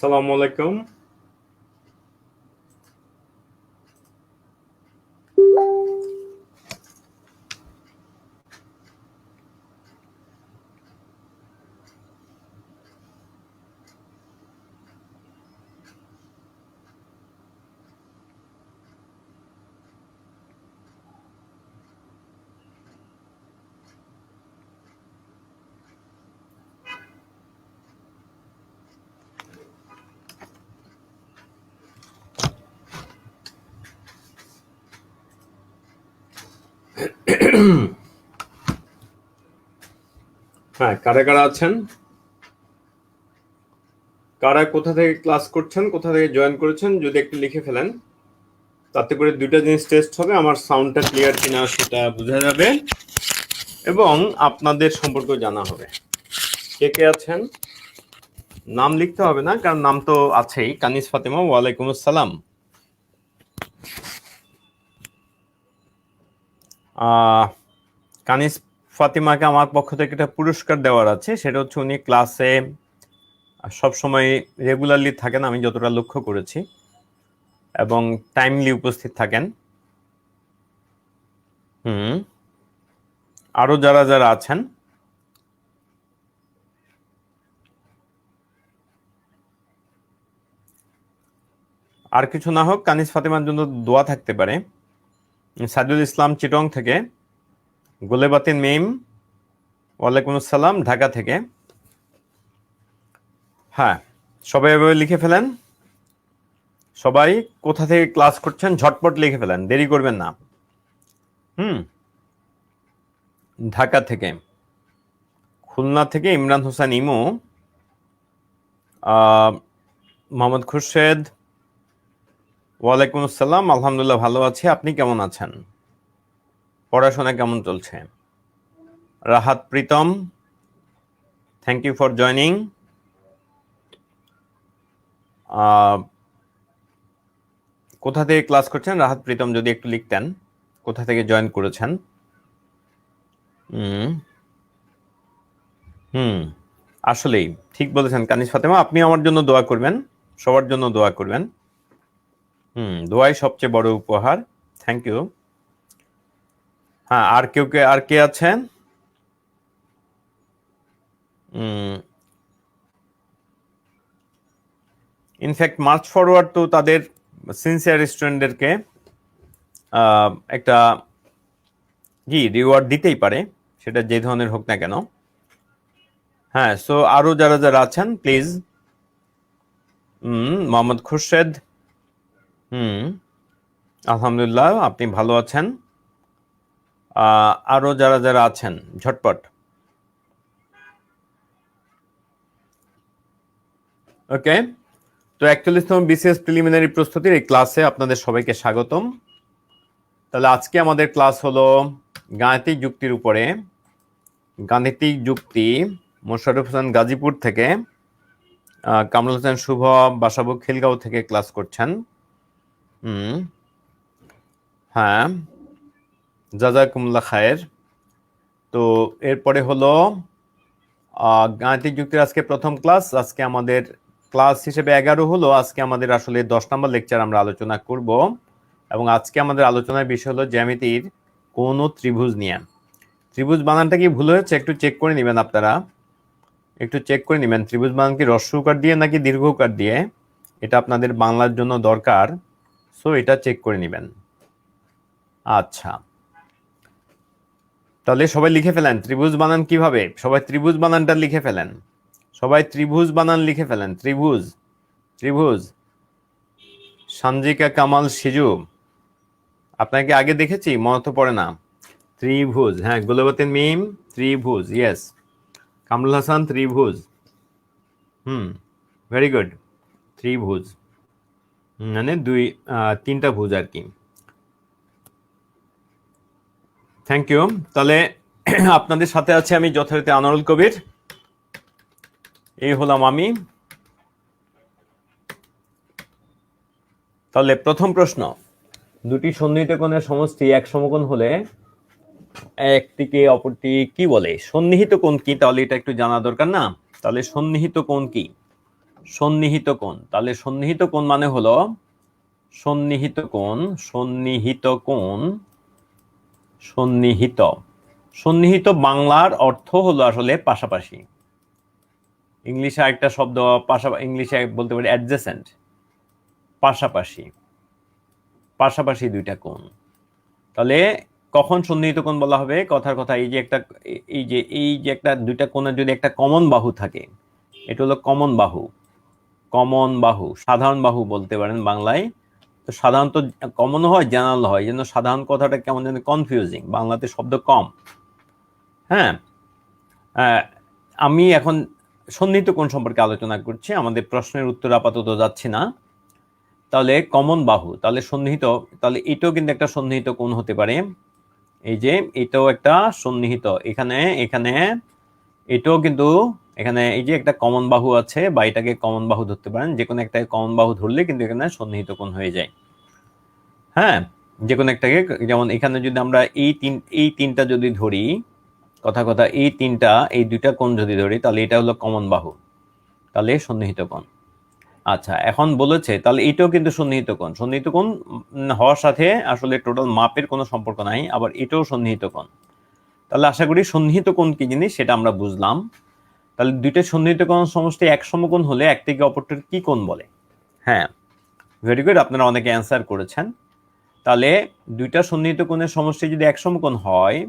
আসসালামু আলাইকুম। হ্যাঁ, কারা কারা আছেন, কারা কোথা থেকে ক্লাস করছেন, কোথা থেকে জয়েন করেছেন, যদি একটু লিখে ফেলেন, তাতে করে দুইটা জিনিস টেস্ট হবে। আমার সাউন্ডটা ক্লিয়ার কিনা সেটা বোঝা যাবে এবং আপনাদের সম্পর্কেও জানা হবে। কে কে আছেন? নাম লিখতে হবে না, কারণ নাম তো আছেই। কানিজ ফাতেমা, ওয়ালাইকুম আসসালাম। কানিজ ফাতিমাকে আমার পক্ষ থেকে একটা পুরস্কার দেওয়ার আছে, সেটা হচ্ছে উনি ক্লাসে সবসময় রেগুলারলি থাকেন, আমি যতটা লক্ষ্য করেছি, এবং টাইমলি উপস্থিত থাকেন। আরো যারা যারা আছেন, আর কিছু না হোক, কানিজ ফাতিমার জন্য দোয়া থাকতে পারে। সাইদুল ইসলাম চিটং থেকে, গোলেবাতিন মেম, ওয়ালাইকুম আসসালাম ঢাকা থেকে। হ্যাঁ, সবাই এভাবে লিখে ফেলেন। সবাই কোথা থেকে ক্লাস করছেন ঝটপট লিখে ফেলেন, দেরি করবেন না। ঢাকা থেকে, খুলনা থেকে ইমরান হোসেন ইমু, মোহাম্মদ খুরশেদ, ওয়ালাইকুম আসসালাম, আলহামদুলিল্লাহ ভালো আছি, আপনি কেমন আছেন? পড়াশোনা কেমন চলছে? Rahat Pritam, thank you for joining. কোথা থেকে ক্লাস করছেন রাহাত প্রীতম, যদি একটু লিখতেন কোথা থেকে জয়েন করেছেন। আসলেই ঠিক বলেছেন কানিজ ফাতেমা, আপনি আমার জন্য দোয়া করবেন, সবার জন্য দোয়া করবেন। দোয়াই সবচেয়ে বড় উপহার। Thank you. হ্যাঁ, আর কে আছেন? ইনফ্যাক্ট মার্চ ফরওয়ার্ড তো তাদের সিনসিয়ার স্টুডেন্টদেরকে একটা রিওয়ার্ড দিতেই পারে, সেটা যে ধরনের হোক না কেন। হ্যাঁ, সো আরো যারা যারা আছেন প্লিজ। মোহাম্মদ খুরশেদ, আলহামদুলিল্লাহ আপনি ভালো আছেন। আরো যারা যারা আছেন ঝটপট। ওকে, তো 41তম বিসিএস প্রিলিমিনারি প্রস্তুতির এই ক্লাসে আপনাদের সবাইকে স্বাগতম। তাহলে আজকে আমাদের ক্লাস হলো গাণিতিক যুক্তির উপরে। গাণিতিক যুক্তি, মোশাররফ হোসেন গাজীপুর থেকে, কামরুল হোসেন শুভ বাসাবো খিলগাঁও থেকে ক্লাস করছেন। হ্যাঁ, জাযাকুমুল্লাহ খায়ের। তো এরপরে হলো গাণিতিক যুক্তির আজকে প্রথম ক্লাস। আজকে আমাদের ক্লাস হিসেবে 11 হলো, আজকে আমাদের আসলে 10 নম্বর লেকচার আমরা আলোচনা করব, এবং আজকে আমাদের আলোচনার বিষয় হলো জ্যামিতির কোন ত্রিভুজ নিয়ে। ত্রিভুজ বানানটা কি ভুল হয়েছে একটু চেক করে নেবেন আপনারা, একটু চেক করে নেবেন ত্রিভুজ বানান কি হ্রস্ব উকার দিয়ে নাকি দীর্ঘ উকার দিয়ে, এটা আপনাদের বাংলার জন্য দরকার। সো এটা চেক করে নেবেন। আচ্ছা, তাহলে সবাই লিখে ফেলেন ত্রিভুজ বানান কিভাবে, সবাই ত্রিভুজ বানানটা লিখে ফেলেন, সবাই ত্রিভুজ বানান লিখে ফেলেন। ত্রিভুজ, ত্রিভুজ। সানজিকা কামাল সিজু, আপনাকে আগে দেখেছি মনে তো পড়ে না। ত্রিভুজ, হ্যাঁ, গুলবাতিন মিম, ত্রিভুজ, ইয়েস। কামরুল হাসান, ত্রিভুজ। Very good. ত্রিভুজ মানে তিনটা ভুজ আর কি। Thank you. তাহলে আপনাদের সাথে আছে আমি যথারীতি আনোয়ারুল কবির, এই হলাম আমি। তাহলে প্রথম প্রশ্ন, দুটি সন্নিহিত কোণের সমষ্টি এক সমকোণ হলে একটিকে অপরটি কি বলে? সন্নিহিত কোণ কি, তাহলে এটা একটু জানা দরকার না? তাহলে সন্নিহিত কোণ কি? সন্নিহিত কোণ। তাহলে সন্নিহিত কোণ মানে হলো সন্নিহিত কোণ, সন্নিহিত কোণ, সন্নিহিত। সন্নিহিত বাংলার অর্থ হলো আসলে পাশাপাশি। ইংলিশে আরেকটা শব্দ ইংলিশে বলতে পারি অ্যাডজেসেন্ট, পাশাপাশি, পাশাপাশি দুইটা কোণ। তাহলে কখন সন্নিহিত কোণ বলা হবে? কথার কথা, এই যে একটা দুইটা কোণের যদি একটা কমন বাহু থাকে, এটা হলো কমন বাহু। কমন বাহু, সাধারণ বাহু বলতে পারেন বাংলায়। তো সাধারণত কমন হয়, জেনারেল হয়, যেন সাধারণ কথাটা কেমন যেন কনফিউজিং, বাংলাতে শব্দ কম। হ্যাঁ, আমি এখন সন্নিহিত কোণ সম্পর্কে আলোচনা করছি, আমাদের প্রশ্নের উত্তর আপাতত যাচ্ছি না। তাহলে কমন বাহু, তাহলে সন্নিহিত, তাহলে এটাও কিন্তু একটা সন্নিহিত কোণ হতে পারে। এই যে এটাও একটা সন্নিহিত, এখানে এখানে এটাও কিন্তু, এখানে এই যে একটা কমন বাহু আছে, বা এটাকে কমন বাহু ধরতে পারেন। যে কোনো একটা কমন বাহু ধরলে কিন্তু এখানে সন্নিহিত কোণ হয়ে যায়। হ্যাঁ, যে কোনো একটাকে, যেমন এখানে যদি আমরা এই তিনটা যদি ধরি, কথা কথা এই দুইটা কোণ যদি ধরি, তাহলে এটা হলো কমন বাহু, তাহলে সন্নিহিত কোণ। আচ্ছা, এখন বলেছে তাহলে এটাও কিন্তু সন্নিহিত কোণ। সন্নিহিত কোণ হওয়ার সাথে আসলে টোটাল মাপের কোনো সম্পর্ক নাই, আবার এটাও সন্নিহিত কোণ। তাহলে আশা করি সন্নিহিত কোণ কি জিনিস সেটা আমরা বুঝলাম। তাহলে দুইটা সন্নিহিত কোণ সমষ্টি এক সমকোণ হলে একটিকে অপরটির কি কোণ বলে? হ্যাঁ, ভেরি গুড, আপনারা অনেকে অ্যান্সার করেছেন। তাহলে দুইটা সন্নিহিত কোণের সমষ্টি যদি এক সমকোণ হয়,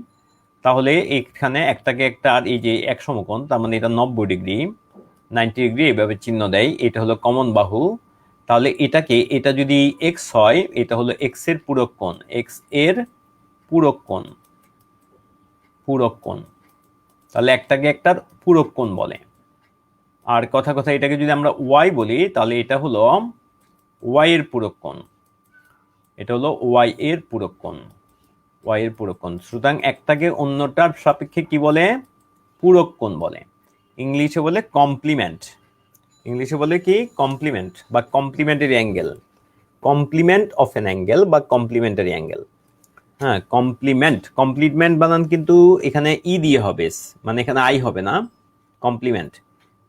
তাহলে এখানে একটাকে একটা, আর এই যে এক সমকোণ, তার মানে এটা 90 ডিগ্রি, 90 ডিগ্রি এভাবে চিহ্ন দেয়, এটা হলো কমন বাহু। তাহলে এটা যদি এক্স হয়, এটা হলো এক্স এর পূরক কোণ, এক্স এর পূরক কোণ, পূরক কোণ। তাহলে একটাকে একটার পূরক কোণ বলে। আর কথা কথা এটাকে যদি আমরা ওয়াই বলি, তাহলে এটা হলো ওয়াই এর পূরক কোণ, এটা হলো ওয়াই এর পূরক কোণ, ওয়াই এর পূরক কোণ। সুতরাং একটাকে অন্যটার সাপেক্ষে কি বলে? পূরক কোণ বলে। ইংলিশে বলে কমপ্লিমেন্ট, ইংলিশে বলে কি? কমপ্লিমেন্ট বা complementary angle, complement of an angle বা কমপ্লিমেন্টারি অ্যাঙ্গেল। হ্যাঁ, কমপ্লিমেন্ট বানান কিন্তু এখানে ই দিয়ে হবে, মানে এখানে আই হবে না, কমপ্লিমেন্ট,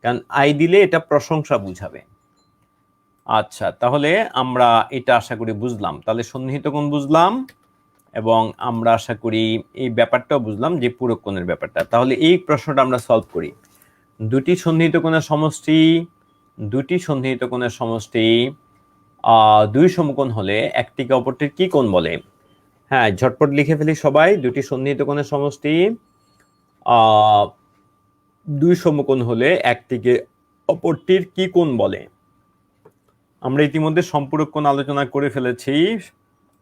কারণ আই দিলে এটা প্রশংসা বুঝাবে। আচ্ছা, তাহলে আমরা এটা আশা করি বুঝলাম। তাহলে সন্নিহিত কোণ বুঝলাম, এবং আমরা আশা করি এই ব্যাপারটাও বুঝলাম যে পূরক কোণের ব্যাপারটা। তাহলে এই প্রশ্নটা আমরা সলভ করি। দুটি সন্নিহিত কোণের সমষ্টি, দুটি সন্নিহিত কোণের সমষ্টি দুই সমকোণ হলে একটিকে অপরটির কি কোণ বলে? হ্যাঁ, ঝটপট লিখে ফেলি সবাই। দুটি সন্নিহিত কোণের সমষ্টি দুই সমকোণ হলে একটিকে অপরটির কি কোণ বলে? আমরা ইতিমধ্যে সম্পূরক কোণ আলোচনা করে ফেলেছি,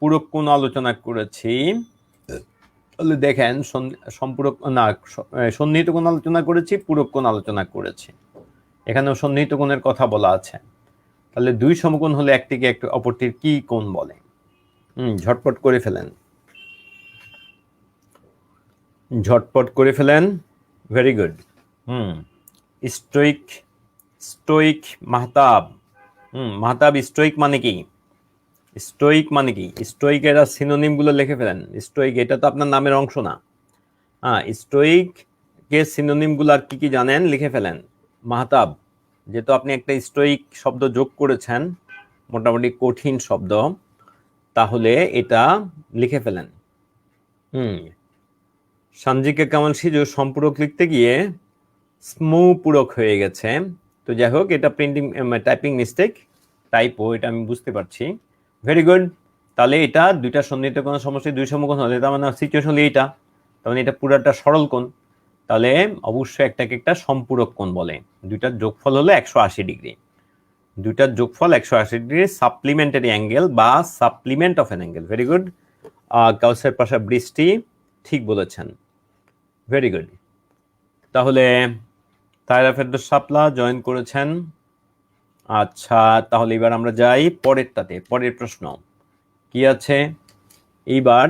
পূরক কোণ আলোচনা করেছি। তাহলে দেখেন, সম্পূরক না, সন্নিহিত কোণ আলোচনা করেছি, পূরক কোণ আলোচনা করেছি, এখানেও সন্নিহিত কোণের কথা বলা আছে। তাহলে দুই সমকোণ হলে একটিকে অপরটির কি কোণ বলে? ঝটপট করে ফেলেন, ঝটপট করে ফেলেন। Very good. Stoic, Stoic Mahtab. Mahtab, Stoic মানে কি? স্টোইক মানে কি? স্টোইকের সিনোনিম গুলো লিখে ফেলেন। স্টোইক, এটা তো আপনার নামের অংশ না। হ্যাঁ, স্টোইক কে সিনোনিম গুলো আর কি কি জানেন, লিখে ফেলেন। মাহতাব, যেহেতু আপনি একটা স্টোইক শব্দ যোগ করেছেন, মোটামুটি কঠিন শব্দ, তাহলে এটা লিখে ফেলেন। সানজিকে কামাল সিজু সম্পূরক লিখতে গিয়ে স্মু পূরক হয়ে গেছে। তো যাই হোক, এটা প্রিন্টিং টাইপিং মিস্টেক, টাইপো, এটা আমি বুঝতে পারছি। Very good. তাহলে এটা দুইটা সন্নিহিত কোণ সমষ্টি দুই সমকোণ হলে, তার মানে সিচুয়েশন এইটা, তার মানে এটা পুরাটা সরল কোণ। তাহলে অবশ্যই একটাকে একটা সম্পূরক কোণ বলে। দুইটার যোগফল হলো 180 ডিগ্রি, দুইটার যোগফল 180 ডিগ্রি, সাপ্লিমেন্টারি অ্যাঙ্গেল বা supplement of an angle. Very good. গাউসের পাশা বৃষ্টি, ঠিক বলেছেন। Very good. তাহলে তায়রা ফেরদৌস শাপলা জয়েন করেছেন। আচ্ছা, তাহলে এবার আমরা যাই পরেরটাতে। পরের প্রশ্ন কি আছে? এইবার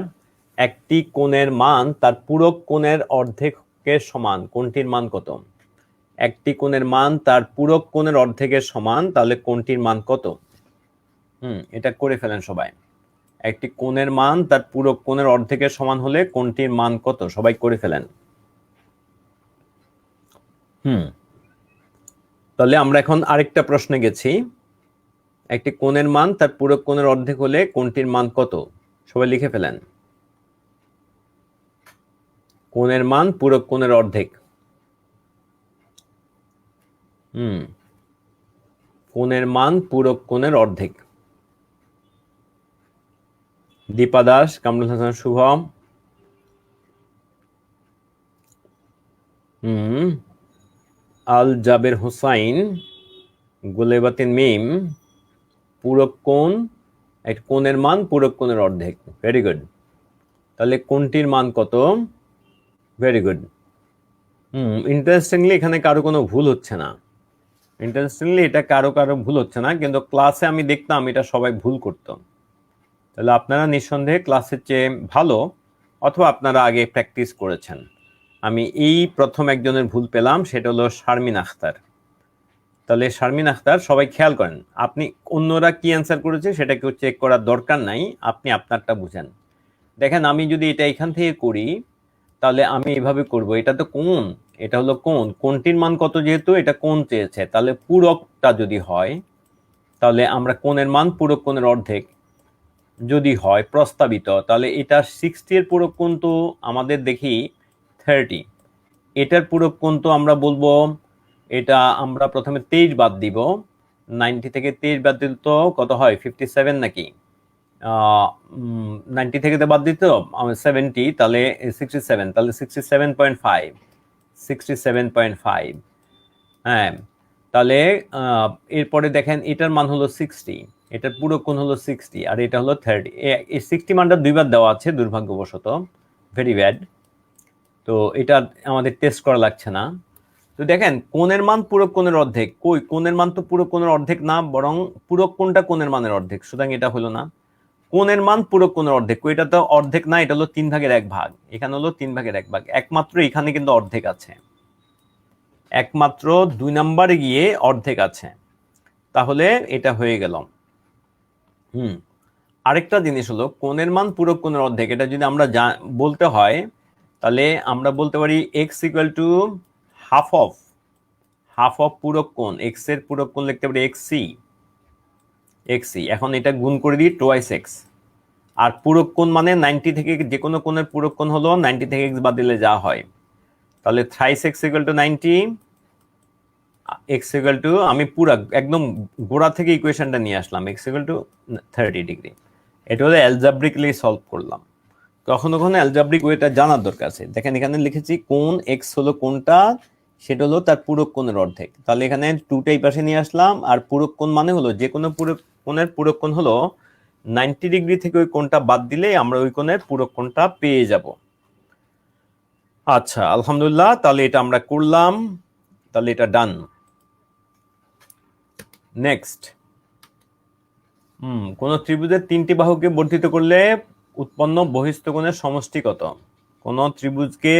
একটি কোণের মান তার পূরক কোণের অর্ধেকের সমান, কোণটির মান কত? একটি কোণের মান তার পূরক কোণের অর্ধেকের সমান, তাহলে কোণটির মান কত? এটা করে ফেলেন সবাই। একটি কোণের মান তার পূরক কোণের অর্ধেকের সমান হলে কোণটির মান কত? সবাই করে ফেলেন। তাহলে আমরা এখন আরেকটা প্রশ্নে গেছি। একটি কোণের মান তার পূরক কোণের অর্ধেক হলে কোণটির মান কত? সবাই লিখে ফেলেন। কোণের মান পূরক কোণের অর্ধেক। কোণের মান পূরক কোণের অর্ধেক। দীপা দাস, কামরুল হাসান শুভম, আল জাবের হোসাইন, গুলেবাতিন মিম, পূরক কোণ, এক কোণের মান পূরক কোণের অর্ধেক। Very good. তাহলে কোণটির মান কত? Very good. ইন্টারেস্টিংলি এখানে কারো কোনো ভুল হচ্ছে না। ইন্টারেস্টিংলি এটা কারো ভুল হচ্ছে না, কিন্তু ক্লাসে আমি দেখতাম এটা সবাই ভুল করত। তাহলে আপনারা নিঃসন্দেহে ক্লাসের চেয়ে ভালো, অথবা আপনারা আগে প্র্যাকটিস করেছেন। আমি এই প্রথম একজনের ভুল পেলাম, সেটা হলো শারমিন আখতার। তাহলে শারমিন আখতার, সবাই খেয়াল করেন, আপনি অন্যরা কি অ্যান্সার করেছে সেটা কেউ চেক করার দরকার নাই, আপনি আপনারটা বুঝেন। দেখেন, আমি যদি এটা এখান থেকে করি তাহলে আমি এইভাবে করব। এটা তো কোণ, এটা হলো কোণ, কোণটির মান কত, যেহেতু এটা কোণ চেয়েছে, তাহলে পূরকটা যদি হয় তাহলে আমরা কোণের মান পূরক কোণের অর্ধেক যদি হয় প্রস্তাবিত, তাহলে এটা 60 এর পূরক কোণ তো আমাদের দেখি 30। এটার পূরক কোণ তো আমরা বলবো, এটা আমরা প্রথমে 23 বাদ দিব। 90 থেকে 23 বাদ দিলে তো কত হয়, 57 নাকি? 90 থেকে তো বাদ দিত 70, তাহলে 67, তাহলে 67.5, 67.5। হ্যাঁ, তাহলে এরপরে দেখেন এটার মান হলো 60, এটার পুরো কোণ হলো 60, আর এটা হলো 30। এই 60 মানটা দুইবার দেওয়া আছে দুর্ভাগ্যবশত, ভেরি ব্যাড। তো এটা আমাদের টেস্ট করা লাগছে না। তো দেখেন, কোণের মান পূরক কোণের অর্ধেক, কই কোণের মান তো পূরক কোণের অর্ধেক না, বরং পূরক কোণটা কোণের মানের অর্ধেক, সুতরাং এটা হলো না। কোণের মান পূরক কোণের অর্ধেক, এটা তো অর্ধেক না, এটা হলো 3/1 এখানে হলো 3/1, একমাত্র এখানে কিন্তু অর্ধেক আছে, একমাত্র 2 নম্বরে গিয়ে অর্ধেক আছে, তাহলে এটা হয়ে গেল। আরেকটা জিনিস হলো, কোণের মান পূরক কোণের অর্ধেক, এটা যদি আমরা বলতে হয় তাহলে আমরা বলতে পারি x equal to half of পূরক কোণ, x এর পূরক কোণ লিখতে পারি xc। এখন এটা গুণ করে দিই টোয়াইস x, আর পূরক কোণ মানে 90 থেকে যে কোনো কোণের পূরক কোণ হলো 90 থেকে x বাদ দিলে যা হয়, তাহলে thrice x equal two 90, x equal two, আমি পুরা একদম গোড়া থেকে ইকুয়েশনটা নিয়ে আসলাম, x ইকুয়াল টু 30 ডিগ্রি। এটা হলো অ্যালজাব্রিকলি সলভ করলাম। কখনো কখনো অ্যালজাব্রিক ওয়েটা জানার দরকার আছে। দেখেন এখানে লিখেছি কোণ x হলো কোণটা, সেটা হলো তার পূরক কোণের অর্ধেক, তাহলে এখানে 2টা এই পাশে নিয়ে আসলাম, আর পূরক কোণ মানে হলো যে কোনো পূরক কোণের পূরক কোণ হলো 90 ডিগ্রি থেকে ওই কোণটা বাদ দিলে আমরা ওই কোণের পূরক কোণটা পেয়ে যাব। আচ্ছা, আলহামদুলিল্লাহ, তাহলে এটা আমরা করলাম, তাহলে এটা ডান। নেক্সট, কোন ত্রিভুজের 3টি বাহুকে বর্ধিত করলে উৎপন্ন বহিস্থ কোণের সমষ্টি কত? কোন ত্রিভুজকে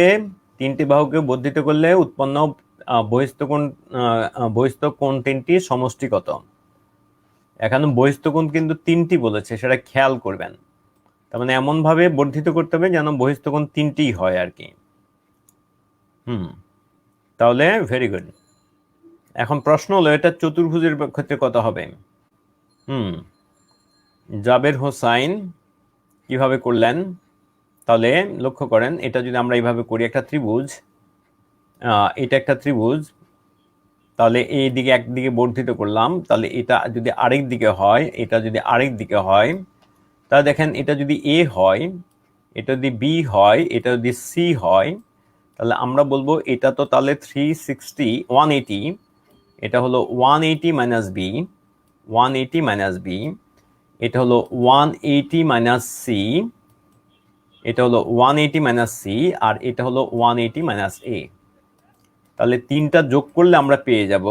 3টি বাহুকে বর্ধিত করলে উৎপন্ন বহিস্থ কোণ 3টির সমষ্টি কত? এখানে বহিস্থ কোণ কিন্তু 3টি বলেছে, সেটা খেয়াল করবেন। তার মানে এমন ভাবে বর্ধিত করতে হবে যেন বহিস্থ কোণ 3টি হয় আর কি। তাহলে ভেরি গুড। এখন প্রশ্ন হলো, এটা চতুর্ভুজের ক্ষেত্রে কত হবে? জাবের হোসাইন কিভাবে করলেন? তাহলে লক্ষ্য করেন, এটা যদি আমরা এইভাবে করি, একটা ত্রিভুজ, এটা একটা ত্রিভুজ, তাহলে এই দিকে একদিকে বর্ধিত করলাম, তাহলে এটা যদি আরেক দিকে হয়, এটা যদি আরেক দিকে হয়, তাহলে দেখেন এটা যদি এ হয়, এটা যদি বি হয়, এটা যদি সি হয়, তাহলে আমরা বলবো এটা তো তাহলে 360 180, এটা হলো 180 মাইনাস বি, 180 মাইনাস বি, এটা হলো 180 মাইনাস সি, এটা হলো 180 মাইনাস সি, আর এটা হলো 180 মাইনাস এ। তাহলে 3টা যোগ করলে আমরা পেয়ে যাব,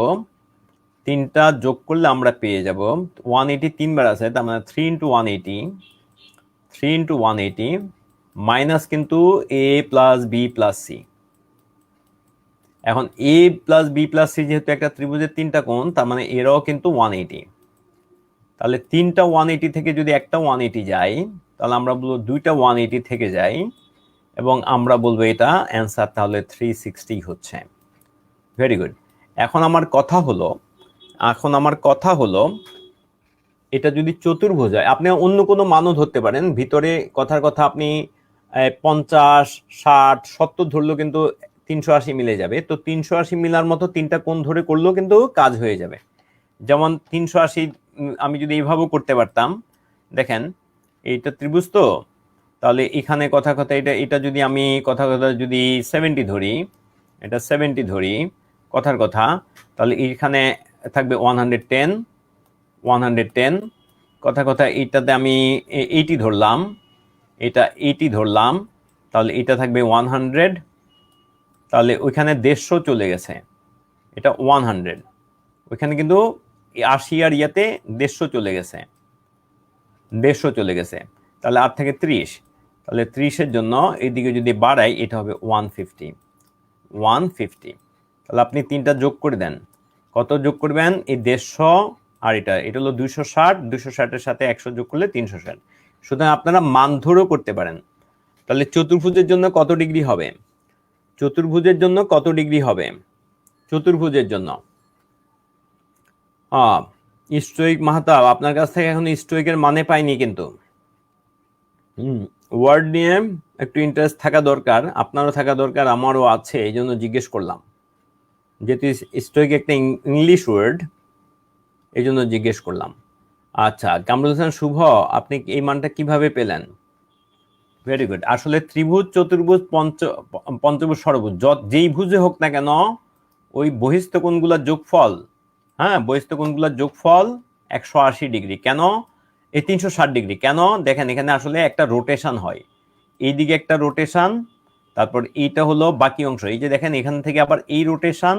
3টা যোগ করলে আমরা পেয়ে যাব 180 3বার আছে, তার মানে 3 ইন্টু 180, 3 ইন্টু 180 মাইনাস কিন্তু এ প্লাস বি প্লাস সি। এখন এ প্লাস বি প্লাস সি যেহেতু একটা ত্রিভুজের 3টা কোণ, তার মানে এরাও কিন্তু 180। তাহলে 3টা 180 থেকে যদি একটা 180 যায়, তাহলে আমরা বলবো 2টা 180 থেকে যায়, এবং আমরা বলবো এটা অ্যান্সার তাহলে 360 হচ্ছে। Very good. এখন আমার কথা হলো এটা যদি চতুর্ভুজ হয়, আপনি অন্য কোনো মানও ধরতে পারেন, ভিতরে কথার কথা আপনি 50, 60, 70 ধরলেও কিন্তু 380 মিলে যাবে। তো 380 মিলার মতো তিনটা কোণ ধরে করলেও কিন্তু কাজ হয়ে যাবে। যেমন 380 আমি যদি এইভাবেও করতে পারতাম, দেখেন এইটা ত্রিভুজ, তো তাহলে এখানে কথা এটা যদি আমি কথা যদি 70 ধরি, এটা 70 ধরি কথার কথা, তাহলে এখানে থাকবে 110, 110 কথা এইটাতে আমি 80 ধরলাম, এটা 80 ধরলাম, তাহলে এটা থাকবে 100, তাহলে ওইখানে 150 চলে গেছে, এটা 100, ওইখানে কিন্তু 80 আর ইয়াতে 150 চলে গেছে, 150 চলে গেছে, তাহলে আর থেকে 30, তাহলে 30-এর জন্য এইদিকে যদি বাড়াই এটা হবে 150, 150। তাহলে আপনি তিনটা যোগ করে দেন, কত যোগ করবেন? এই 150 আর এটা হলো 260, 260-এর সাথে 100 যোগ করলে 360। সুতরাং আপনারা মান ধরেও করতে পারেন। তাহলে চতুর্ভুজের জন্য কত ডিগ্রি হবে? চতুর্ভুজের জন্য কত ডিগ্রি হবে? চতুর্ভুজের জন্য স্টোইক মাহতাব, আপনার কাছ থেকে এখন স্টোইকের মানে পাইনি কিন্তু। ওয়ার্ড নিয়ে একটু ইন্টারেস্ট থাকা দরকার, আপনারও থাকা দরকার, আমারও আছে, এই জন্য জিজ্ঞেস করলাম। যেহেতু স্টোইক একটা ইংলিশ ওয়ার্ড, এই জন্য জিজ্ঞেস করলাম। আচ্ছা, কামরুল হাসান শুভ, আপনি এই মানটা কিভাবে পেলেন? Very good. আসলে ত্রিভুজ, চতুর্ভুজ, পঞ্চভুজ, ষড়ভুজ, যেই ভুজে হোক না কেন, ওই বহিস্থ কোণগুলোর যোগফল, বহিস্থ কোণগুলোর যোগফল 180 ডিগ্রি। কেন? এই 360 ডিগ্রি কেন? দেখেন এখানে আসলে একটা রোটেশন হয়, এইদিকে একটা রোটেশন, তারপর এইটা হলো বাকি অংশ, এই যে দেখেন এখান থেকে আবার এই রোটেশন,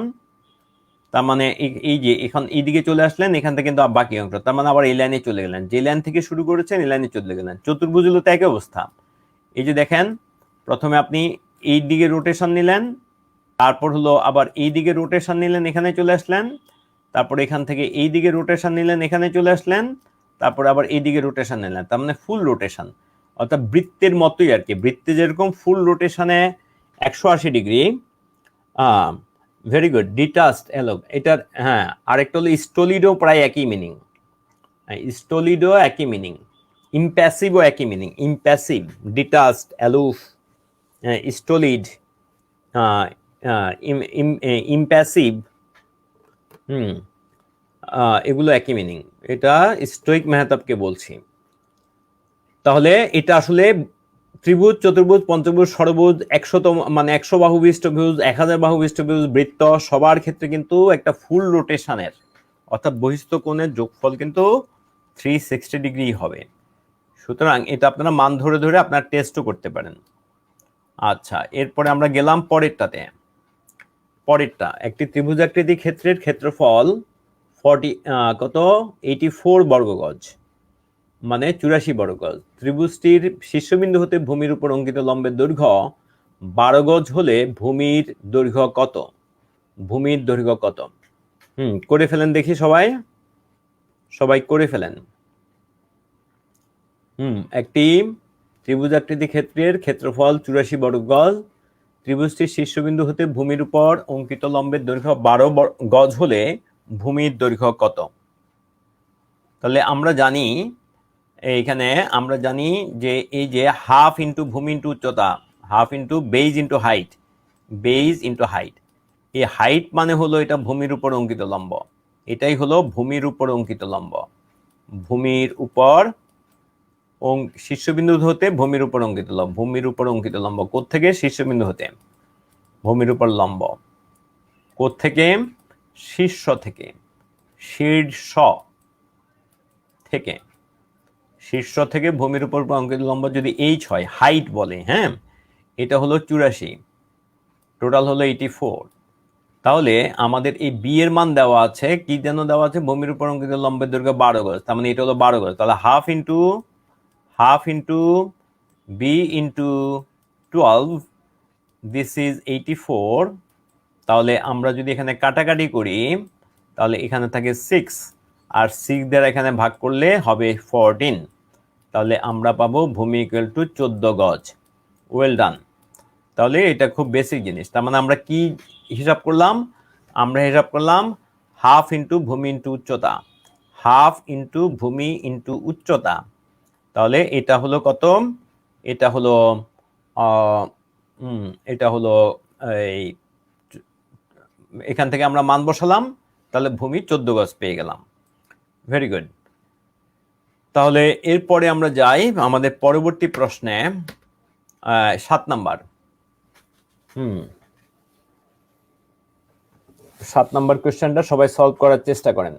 তার মানে এই যে এখন এইদিকে চলে আসলেন, এখান থেকে কিন্তু বাকি অংশ, তার মানে আবার এই লাইনে চলে গেলেন, যে লাইন থেকে শুরু করেছেন এই লাইনে চলে গেলেন। চতুর্ভুজ হলো তো একই অবস্থা। এই যে দেখেন, প্রথমে আপনি এই দিকে রোটেশন নিলেন, তারপর হলো আবার এই দিকে রোটেশন নিলেন, এখানে চলে আসলেন, তারপর এখান থেকে এই দিকে রোটেশন নিলেন, এখানে চলে আসলেন, তারপর আবার এই দিকে রোটেশন নিলেন, তার মানে ফুল রোটেশন, অর্থাৎ বৃত্তের মতোই আর কি। বৃত্তে যেরকম ফুল রোটেশনে 180 ডিগ্রি। Very good. ডিটাচড এলোক, এটার আরেকটা হলো স্টোলিডো, প্রায় একই মিনিং। স্টোলিডো একই মিনিং, ইম্প্যাসিভও একই মিনিং, ইম্প্যাসিভ, ডিটাচড, অ্যালুফ, স্টোলিড, ইম্প্যাসিভ, এগুলো একই মিনিং। এটা স্টোইক মেহতাবকে বলছি। তাহলে এটা আসলে ত্রিভুজ, চতুর্ভুজ, পঞ্চভুজ, ষড়ভুজ, 100 মানে 100 বাহু বিশিষ্টভুজ, 1000 বাহু বিশিষ্টভুজ, বৃত্ত, সবার ক্ষেত্রে কিন্তু একটা ফুল রোটেশনের, অর্থাৎ বহিস্থ কোণের যোগফল কিন্তু 360 ডিগ্রি হবে। সুতরাং এটা আপনারা মান ধরে ধরে আপনার টেস্টও করতে পারেন। আচ্ছা, এরপরে আমরা গেলাম পরেরটাতে। পরেরটা, একটি ত্রিভুজাকৃতি ক্ষেত্রের ক্ষেত্রফল 84 বর্গ গজ, মানে 84 বর্গ গজ। ত্রিভুজটির শীর্ষবিন্দু হতে ভূমির উপর অঙ্কিত লম্বের দৈর্ঘ্য 12 গজ হলে ভূমির দৈর্ঘ্য কত? ভূমির দৈর্ঘ্য কত? করে ফেলেন দেখি, সবাই করে ফেলেন। একটি ত্রিভুজাকৃতি ক্ষেত্রের ক্ষেত্রফল 84 বর্গ গজ, ত্রিভুজটির শীর্ষবিন্দু হতে ভূমির উপর অঙ্কিত লম্বের দৈর্ঘ্য 12 গজ হলে ভূমির দৈর্ঘ্য কত? তাহলে আমরা জানি, এইখানে আমরা জানি যে এই যে হাফ ইন্টু ভূমি ইন্টু উচ্চতা, half into base into height, base into height, এই হাইট মানে হলো এটা ভূমির উপর অঙ্কিত লম্ব, এটাই হলো ভূমির উপর অঙ্কিত লম্ব। ভূমির উপর শীর্ষবিন্দু হতে ভূমির উপর অঙ্কিত লম্ব, ভূমির উপর অঙ্কিত লম্ব কোত্থেকে? শীর্ষবিন্দু হতে ভূমির উপর লম্ব, কোত্থেকে? শীর্ষ থেকে, শীর্ষ থেকে, শীর্ষ থেকে ভূমির উপর অঙ্কিত লম্ব যদি h হয়, হাইট বলে, এটা হলো 84, টোটাল হলো 84। তাহলে আমাদের এই বি এর মান দেওয়া আছে, কি যেন দেওয়া আছে? ভূমির উপর অঙ্কিত লম্বের দৈর্ঘ্য 12 গজ, তার মানে এটা হলো 12 গজ। তাহলে half into B into 12, this is 84। তাহলে আমরা যদি এখানে কাটাকাটি করি, তাহলে এখানে থাকে 6, আর 6 দ্বারা এখানে ভাগ করলে হবে 14, তাহলে আমরা পাবো ভূমি ইকুয়াল টু 14 গজ। Well done. তাহলে এটা খুব বেসিক জিনিস। তার মানে আমরা কি হিসাব করলাম? আমরা হিসাব করলাম হাফ ইন্টু ভূমি ইন্টু উচ্চতা, হাফ ইন্টু ভূমি ইন্টু উচ্চতা। তাহলে এটা হলো কত? এটা হলো এটা হলো এই, এখান থেকে আমরা মান বসালাম, তাহলে ভূমি 14 গজ পেয়ে গেলাম। Very good. তাহলে এরপরে আমরা যাই আমাদের পরবর্তী প্রশ্নে, 7 নাম্বার। 7 নাম্বার কোশ্চেনটা সবাই সলভ করার চেষ্টা করেন।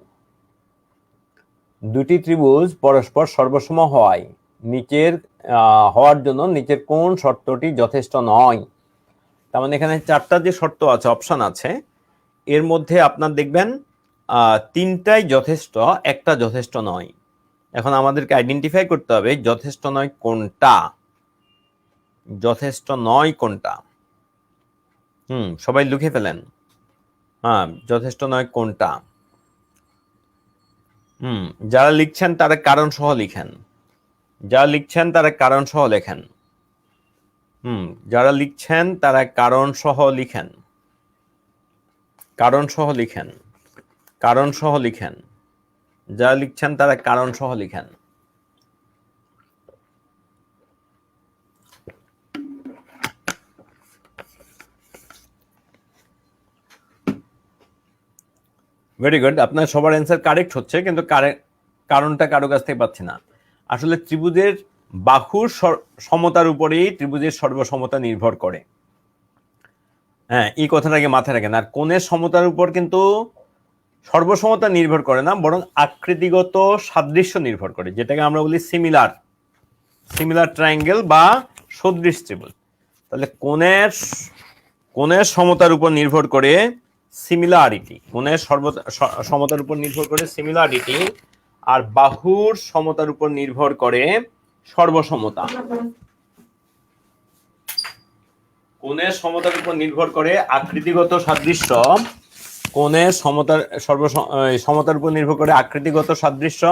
দুটি ত্রিভুজ পরস্পর সর্বসম হওয়ায় হওয়ার জন্য নিচের কোন শর্তটি যথেষ্ট নয়? তার মানে এখানে 4টা যে শর্ত আছে, অপশন আছে, এর মধ্যে আপনার দেখবেন 3টাই যথেষ্ট, একটা যথেষ্ট নয়। এখন আমাদেরকে আইডেন্টিফাই করতে হবে যথেষ্ট নয় কোনটা, যথেষ্ট নয় কোনটা। সবাই লিখে ফেলেন। যথেষ্ট নয় কোনটা। যারা লিখছেন তারা কারণ সহ লিখেন, যারা লিখছেন তারা কারণ সহ লেখেন। যারা লিখছেন তারা কারণ সহ লিখেন, কারণ সহ লিখেন, কারণ সহ লিখেন। যারা লিখছেন তারা কারণ সহ লিখেন। ভেরি গুড, আপনার সবার অ্যান্সার কারেক্ট হচ্ছে, কিন্তু কারণটা কারো কাছ থেকে পাচ্ছি না। আসলে ত্রিভুজের বাহুর সমতার উপরেই ত্রিভুজের সর্বসমতা নির্ভর করে। হ্যাঁ, এই কথাটাকে মাথায় রাখেন। আর কোণের সমতার উপর কিন্তু সর্বসমতা নির্ভর করে না, বরং আকৃতিগত সাদৃশ্য নির্ভর করে, যেটাকে আমরা বলি সিমিলার ট্রায়াঙ্গেল বা সদৃশ ত্রিভুজ। তাহলে কোণের সমতার উপর নির্ভর করে সিমিলারিটি, কোণের সমতার উপর নির্ভর করে সিমিলারিটি, আর বাহুর সমতার উপর নির্ভর করে সর্বসমতা। কোণের সমতার উপর নির্ভর করে আকৃতিগত সাদৃশ্য, কোণের সমতার উপর নির্ভর করে আকৃতিগত সাদৃশ্য,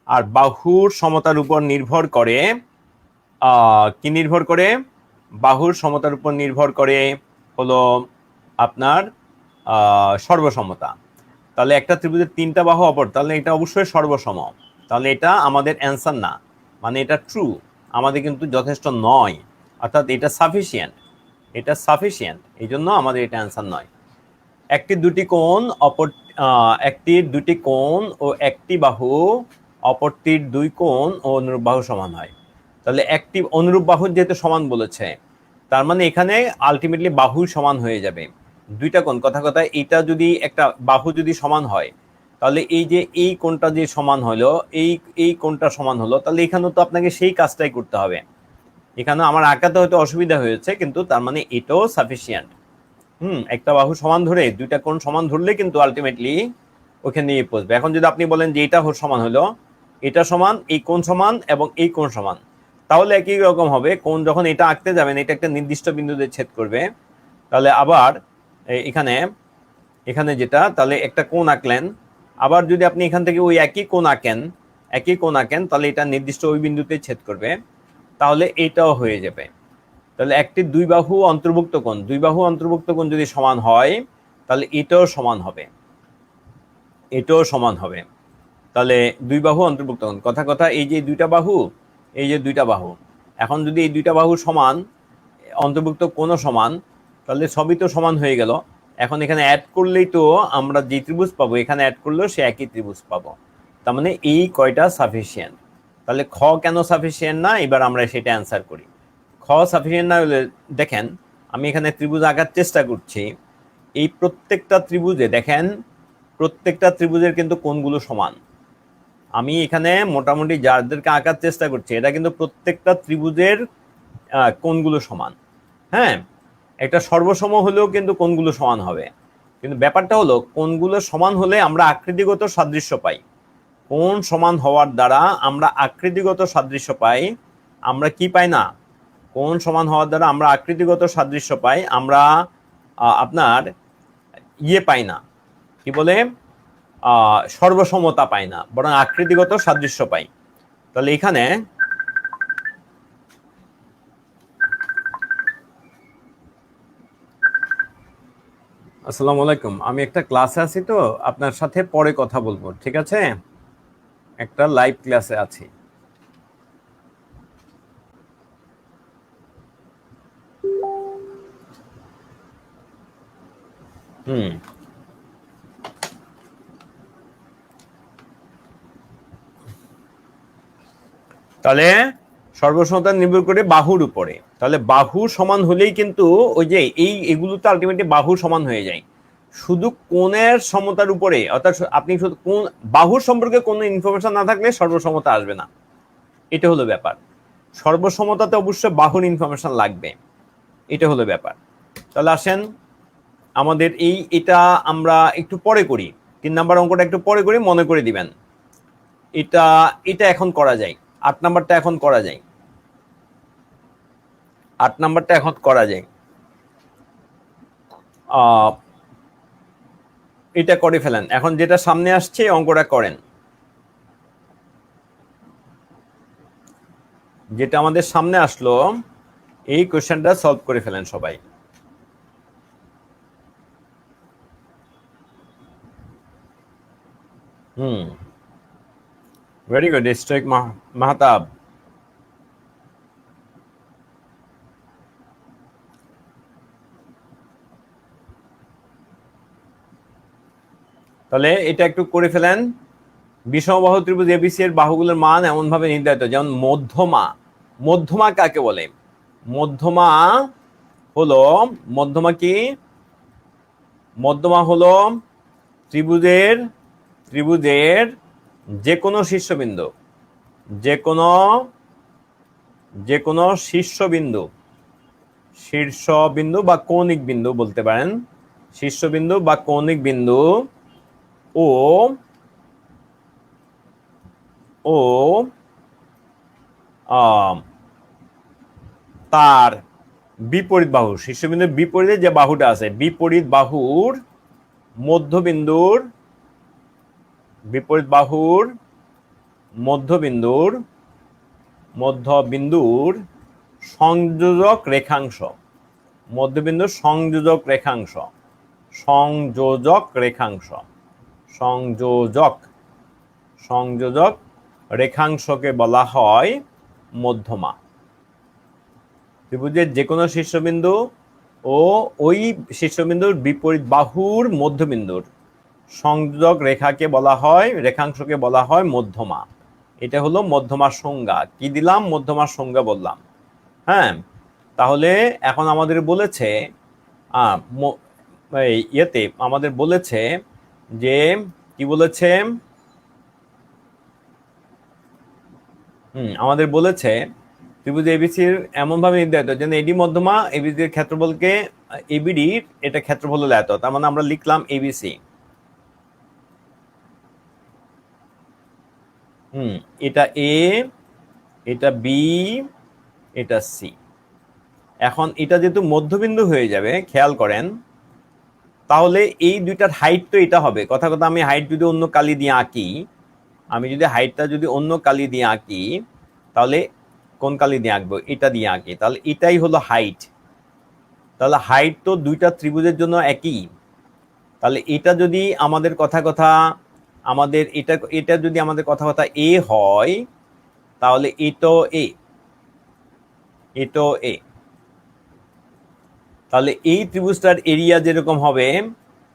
আর বাহুর সমতার উপর নির্ভর করে কি নির্ভর করে? বাহুর সমতার উপর নির্ভর করে হলো আপনার সর্বসমতা। তাহলে একটা ত্রিভুজের 3টা বাহু অপর, তাহলে এটা অবশ্যই সর্বসম। তাহলে এটা আমাদের অ্যান্সার না, মানে এটা ট্রু, আমাদের কিন্তু যথেষ্ট নয়, অর্থাৎ এটা সাফিসিয়েন্ট, এটা সাফিসিয়েন্ট, এই জন্য আমাদের এটা অ্যান্সার নয়। একটি দুটি কোণ ও একটি বাহু অপরটির 2 কোণ ও অনুরূপ বাহু সমান হয়। তাহলে একটি অনুরূপ বাহু যেহেতু সমান বলেছে, তার মানে এখানে আলটিমেটলি বাহু সমান হয়ে যাবে। 2টা কোণ, কথা এটা যদি একটা বাহু যদি সমান হয়, তাহলে এই যে এই কোণটা যে সমান হলো, এই কোণটা সমান হলো, তাহলে এখানেও তো আপনাকে সেই কাজটাই করতে হবে। এখানে আমার আঁকাতে হয়তো অসুবিধা হয়েছে, কিন্তু তার মানে এটাও সাফিসিয়েন্ট। একটা বাহু সমান ধরে 2টা কোণ সমান ধরলে কিন্তু আলটিমেটলি ওখানে নিয়ে পৌঁছবে। এখন যদি আপনি বলেন যে এটা সমান হলো, এটা সমান, এই কোণ সমান এবং এই কোণ সমান, তাহলে একই রকম হবে। কোণ যখন এটা আঁকতে যাবেন, এটা একটা নির্দিষ্ট বিন্দুতে ছেদ করবে, তাহলে আবার এখানে যেটা, তাহলে একটা কোণ আঁকলেন, আবার যদি আপনি এখান থেকে ওই একই কোণ আঁকেন, তাহলে এটা নির্দিষ্ট ওই বিন্দুতে ছেদ করবে, তাহলে এটাও হয়ে যাবে। তাহলে একটি দুই বাহু অন্তর্ভুক্ত কোণ যদি সমান হয়, তাহলে এটাও সমান হবে, তাহলে দুই বাহু অন্তর্ভুক্ত কোণ। কথা এই যে দুইটা বাহু, এখন যদি এই 2টা বাহু সমান, অন্তর্ভুক্ত কোণও সমান, তাহলে সবই তো সমান হয়ে গেল। এখন এখানে অ্যাড করলেই তো আমরা যে ত্রিভুজ পাবো, এখানে অ্যাড করলেও সে একই ত্রিভুজ পাবো। তার মানে এই কয়টা সাফিসিয়েন্ট। তাহলে খ কেন সাফিসিয়েন্ট না, এবার আমরা সেটা অ্যান্সার করি। খ সাফিসিয়েন্ট না হলে, দেখেন আমি এখানে ত্রিভুজ আঁকার চেষ্টা করছি, এই প্রত্যেকটা ত্রিভুজে দেখেন, প্রত্যেকটা ত্রিভুজের কিন্তু কোণগুলো সমান। আমি এখানে মোটামুটি যাদেরকে আঁকার চেষ্টা করছি, এটা কিন্তু প্রত্যেকটা ত্রিভুজের কোণগুলো সমান। হ্যাঁ, একটা সর্বসম হলেও কিন্তু কোণগুলো সমান হবে, কিন্তু ব্যাপারটা হলো কোণগুলো সমান হলে আমরা আকৃতিগত সাদৃশ্য পাই। কোণ সমান হওয়ার দ্বারা আমরা আকৃতিগত সাদৃশ্য পাই। আমরা কি পাই না? কোণ সমান হওয়ার দ্বারা আমরা আকৃতিগত সাদৃশ্য পাই, আমরা আপনার পাই না, কি বলে, সর্বসমতা পাই না, বরং আকৃতিগত সাদৃশ্য পাই। তাহলে এখানে আসসালামু আলাইকুম। আমি একটা ক্লাসে আছি, তো আপনার সাথে পরে কথা বলবো, ঠিক আছে? একটা লাইভ ক্লাসে আছি। হুম, তাহলে সর্বসমতা নির্ভর করে বাহুর উপরে। তাহলে বাহু সমান হলেই কিন্তু ওই যে এগুলো তো আলটিমেটলি বাহু সমান হয়ে যায়। শুধু কোণের সমতার উপরে, অর্থাৎ আপনি শুধু কোণ বাহুর সম্পর্কে কোনো ইনফরমেশন না থাকলে সর্বসমতা আসবে না। এটা হলো ব্যাপার। সর্বসমতাতে অবশ্যই বাহুর ইনফরমেশন লাগবে, এটা হলো ব্যাপার। তাহলে আসেন, আমাদের এটা আমরা একটু পরে করি। 3 নাম্বার অঙ্কটা একটু পরে করি, মনে করে দিবেন। এটা এটা এখন করা যায়। 8 নাম্বারটা এখন করা যায়। 8 নাম্বারটা এখন করা যায়। এটা করে ফেলেন। এখন যেটা সামনে আসছে অঙ্কটা করেন, যেটা আমাদের সামনে আসলো এই কোশ্চেনটা সলভ করে ফেলেন সবাই। Very good strike Mahtab. তাহলে এটা একটু করে ফেলেন। বিষমবাহু ত্রিভুজ এবিসি এর বাহুগুলোর মান এমন ভাবে নির্ধারিত, যেমন মধ্যমা। মধ্যমা কাকে বলে? মধ্যমা হলো, মধ্যমা কি? মধ্যমা হলো ত্রিভুজের ত্রিভুজের যে কোনো শীর্ষবিন্দু, যে কোনো যে কোনো শীর্ষবিন্দু, শীর্ষবিন্দু বা কৌণিক বিন্দু বলতে পারেন, শীর্ষবিন্দু বা কৌণিক বিন্দু ও ও তার বিপরীত বাহু, শীর্ষবিন্দুর বিপরীতে যে বাহুটা আছে, বিপরীত বাহুর মধ্যবিন্দুর, বিপরীত বাহুর মধ্যবিন্দুর মধ্যবিন্দুর সংযোজক রেখাংশ, মধ্যবিন্দুর সংযোজক রেখাংশ, সংযোজক রেখাংশ, সংযোজক সংযোজক রেখাংশকে বলা হয় মধ্যমা। ত্রিভুজের যে কোনো শীর্ষবিন্দু ও ওই শীর্ষবিন্দুর বিপরীত বাহুর মধ্যবিন্দুর সংযোজক রেখাকে বলা হয়, রেখাংশকে বলা হয় মধ্যমা। এটা হলো মধ্যমার সংজ্ঞা। কি দিলাম? মধ্যমার সংজ্ঞা বললাম। হ্যাঁ, তাহলে এখন আমাদের বলেছে ইয়েতে আমাদের বলেছে যে, কি বলেছে? আমাদের বলেছে ত্রিভুজ এবিসির এমন ভাবে নির্ধারিত যেন এডি মধ্যমা এবিসির ক্ষেত্রফলকে, এবিডির এটা ক্ষেত্রফল হলো এত। তার মানে আমরা লিখলাম এবিসি। এটা এ, এটা বি, এটা সি। এখন এটা যেহেতু মধ্যবিন্দু হয়ে যাবে, খেয়াল করেন, তাহলে এই দুইটার হাইট তো এটা হবে। কথা কথা আমি হাইট যদি অন্য কালি দিয়ে আঁকি, আমি যদি হাইটটা যদি অন্য কালি দিয়ে আঁকি, তাহলে কোন কালি দিয়ে আঁকবো? এটা দিয়ে আঁকি, তাহলে এটাই হলো হাইট। তাহলে হাইট তো দুইটা ত্রিভুজের জন্য একই। তাহলে এটা যদি আমাদের কথা কথা আমাদের এটা এটা যদি আমাদের কথা কথা এ হয়, তাহলে এটাও এ, এটাও এ। তাহলে এই ত্রিভুজটার এরিয়া যেরকম হবে,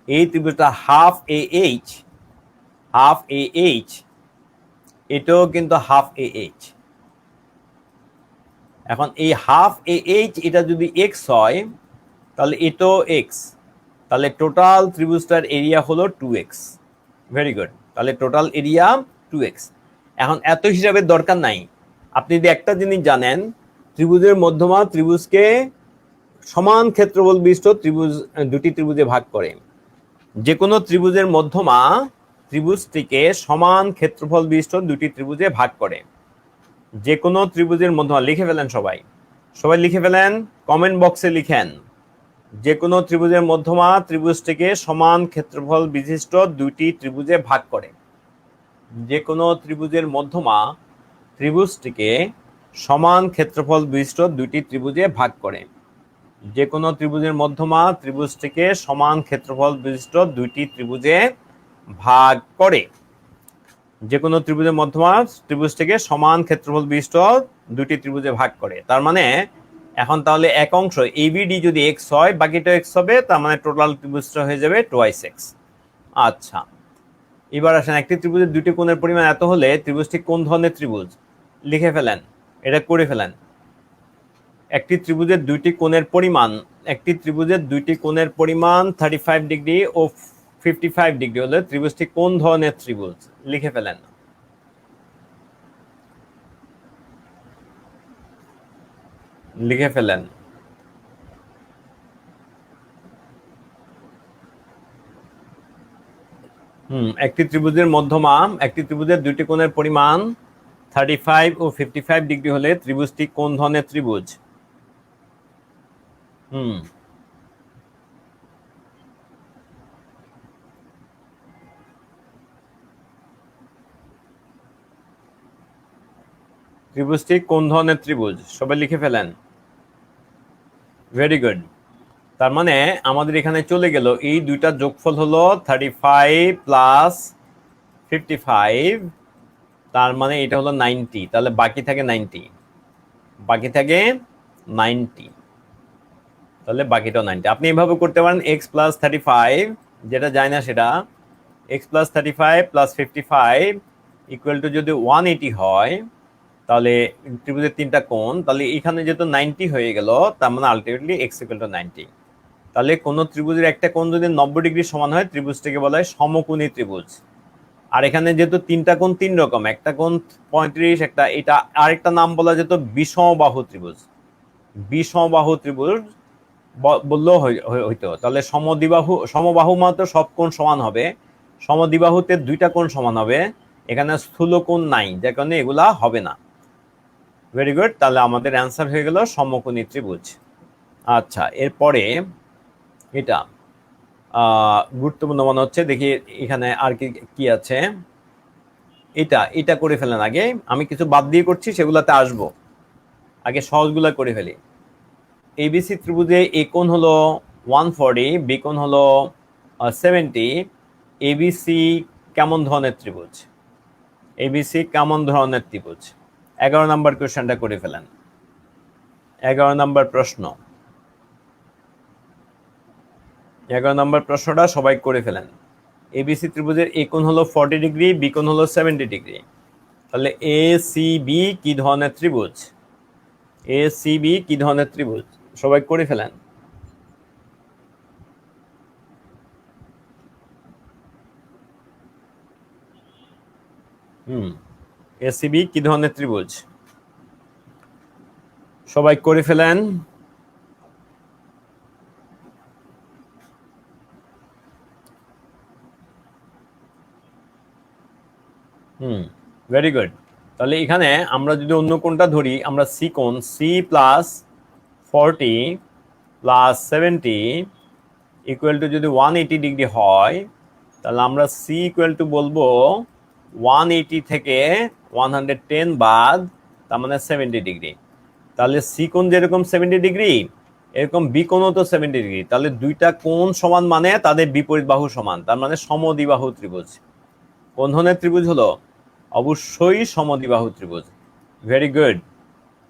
এই ত্রিভুজটা half A H, half A H, এটাও কিন্তু হাফ এ এইচ। এখন এই হাফ এ এইচ এটা যদি এক্স হয়, তাহলে এটাও এক্স। তাহলে টোটাল ত্রিভুজটার এরিয়া হলো 2x। Very good. তাহলে টোটাল এরিয়া 2x। এখন এত হিসাবের দরকার নাই। আপনি যদি একটা জিনিস জানেন, ত্রিভুজের মধ্যমা ত্রিভুজকে সমান ক্ষেত্রফল বিশিষ্ট ত্রিভুজ, দুটি ত্রিভুজে ভাগ করে। যে কোনো ত্রিভুজের মধ্যমা ত্রিভুজটিকে সমান ক্ষেত্রফল বিশিষ্ট দুটি ত্রিভুজে ভাগ করে। যে কোনো ত্রিভুজের মধ্যমা লিখে ফেলেন সবাই, সবাই লিখে ফেলেন, কমেন্ট বক্সে লিখেন। যে কোনো ত্রিভুজের মধ্যমা ত্রিভুজটিকে সমান ক্ষেত্রফল বিশিষ্ট দুইটি ত্রিভুজে ভাগ করে। যে কোনো ত্রিভুজের মধ্যমা ত্রিভুজটিকে সমান ক্ষেত্রফল বিশিষ্ট দুইটি ত্রিভুজে ভাগ করে। যে কোনো ত্রিভুজের মধ্যমা ত্রিভুজটিকে সমান ক্ষেত্রফল বিশিষ্ট দুইটি ত্রিভুজে ভাগ করে। যে কোনো ত্রিভুজের মধ্যমা ত্রিভুজটিকে সমান ক্ষেত্রফল বিশিষ্ট দুইটি ত্রিভুজে ভাগ করে। তার মানে এখন তাহলে এক অংশ এবিডি যদি এক্স হয়, বাকিটা এক্স হবে, তার মানে টোটাল ত্রিভুজটা হয়ে যাবে টোয়াইস এক্স। আচ্ছা, এবার আসেন, একটি ত্রিভুজের দুটি কোণের পরিমাণ এত হলে ত্রিভুজটি কোন ধরনের ত্রিভুজ? লিখে ফেলেন, এটা করে ফেলেন। একটি ত্রিভুজের দুইটি কোণের পরিমাণ, একটি ত্রিভুজের দুইটি কোণের পরিমাণ 35 ডিগ্রি ও 55 ডিগ্রি হলে ত্রিভুজটি কোন ধরনের ত্রিভুজ? লিখে ফেলেন। লিখে ফেলেন। একটি ত্রিভুজের মধ্যমা, একটি ত্রিভুজের দুইটি কোণের পরিমাণ 35 ও 55 ডিগ্রি হলে ত্রিভুজটি কোন ধরনের ত্রিভুজ? ত্রিভুজটি কোন ধরনের ত্রিভুজ? সবাই লিখে ফেলেন। Very good. তার মানে আমাদের এখানে চলে গেল, এই দুইটার যোগফল হলো 35 প্লাস 55, তার মানে এটা হলো 90, তাহলে বাকি থাকে 90, বাকি থাকে 90, তাহলে বাকিটাও 90। আপনি এভাবে করতে পারেন, x প্লাস 35, যেটা যায় না সেটা, x plus 35 plus 55 equal to যদি 180 হয়, তাহলে ত্রিভুজের তিনটা কোণ, তাহলে এখানে যেহেতু 90 হয়ে গেল, তার মানে আলটিমেটলি x ইকুয়াল টু 90। তাহলে কোন ত্রিভুজের একটা কোণ যদি 90 ডিগ্রি সমান হয়, ত্রিভুজটাকে বলা হয় সমকোণী ত্রিভুজ। আর এখানে যেহেতু তিনটা কোণ তিন রকম, একটা কোণ 35, একটা এটা, আরেকটা নাম বলা যেত বিষমবাহু ত্রিভুজ। বিষমবাহু ত্রিভুজ বললেও হইতো। তাহলে সমবাহু মাত্র সব কোণ সমান হবে, সমদ্বিবাহুতে দুইটা কোণ সমান হবে, এখানে স্থূল কোণ নাই, যার কারণে এগুলা হবে না। ভেরি গুড, তাহলে আমাদের অ্যান্সার হয়ে গেল সমকোণী ত্রিভুজ। আচ্ছা, এরপরে এটা গুরুত্বপূর্ণ মনে হচ্ছে, দেখি এখানে আর কি আছে। এটা করে ফেলেন আগে, আমি কিছু বাদ দিয়ে করছি, সেগুলাতে আসবো, আগে সহজগুলা করে ফেলি। এবিসি ত্রিভুজে এ কোণ হলো 140, বি কোণ হলো 70, এবিসি কেমন ধরনের ত্রিভুজ? এবিসি কেমন ধরনের ত্রিভুজ? 11 নম্বর কোয়েশ্চেনটা করে ফেলেন। 11 নম্বর প্রশ্ন, 11 নম্বর প্রশ্নটা সবাই করে ফেলেন। এবিসি ত্রিভুজের এ কোণ হলো 40 ডিগ্রি, বি কোণ হলো 70 ডিগ্রি, তাহলে এ সি বি কি ধরনের ত্রিভুজ? এ সি বি কি ধরনের ত্রিভুজ? সবাই করে ফেলেন। এসিবি কি ধরনের ত্রিভুজ? সবাই করে ফেলেন। Very good. তাহলে এখানে আমরা যদি অন্য কোণটা ধরি, আমরা সি কোণ, C plus 40 plus 70 equal to যদি 180 ডিগ্রি হয়, তাহলে আমরা সি ইকুয়াল টু বলবো 180 থেকে 110 বাদ, তার মানে 70 ডিগ্রি। তাহলে সি কোণ যেরকম 70 ডিগ্রি, এরকম বি কোণও তো 70 ডিগ্রি, তাহলে দুইটা কোণ সমান মানে তাদের বিপরীত বাহু সমান, তার মানে সমদ্বিবাহু ত্রিভুজ। কোন ধরনের ত্রিভুজ হলো? অবশ্যই সমদ্বিবাহু ত্রিভুজ। ভেরি গুড,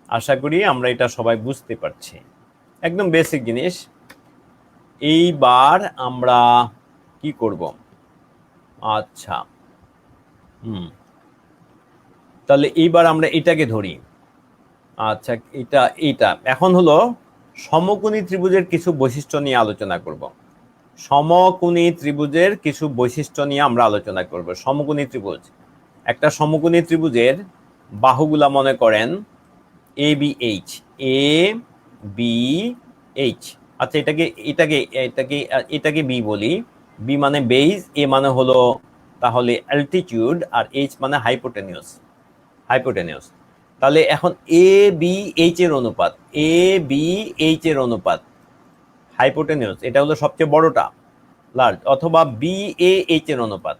আশা করি আমরা এটা সবাই বুঝতে পারছি, একদম বেসিক জিনিস। এইবার আমরা কি করব? আচ্ছা, তাহলে এইবার আমরা এটাকে ধরি। আচ্ছা, এটা এখন হলো সমকোণী ত্রিভুজের কিছু বৈশিষ্ট্য নিয়ে আলোচনা করব। সমকোণী ত্রিভুজের কিছু বৈশিষ্ট্য নিয়ে আমরা আলোচনা করব। সমকোণী ত্রিভুজ, একটা সমকোণী ত্রিভুজের বাহুগুলা মনে করেন A B H, A B H. আচ্ছা, এটাকে বি বলি। বি মানে বেজ, এ মানে হলো তাহলে অ্যালটিটিউড, আর এইচ মানে হাইপোটেনিউস। তাহলে এখন এ বি এইচ এর অনুপাত, এ বি এইচ এর অনুপাত হাইপোটেনিউস, এটা হলো সবচেয়ে বড়টা, লার্জ, অথবা বি এ এইচ এর অনুপাত,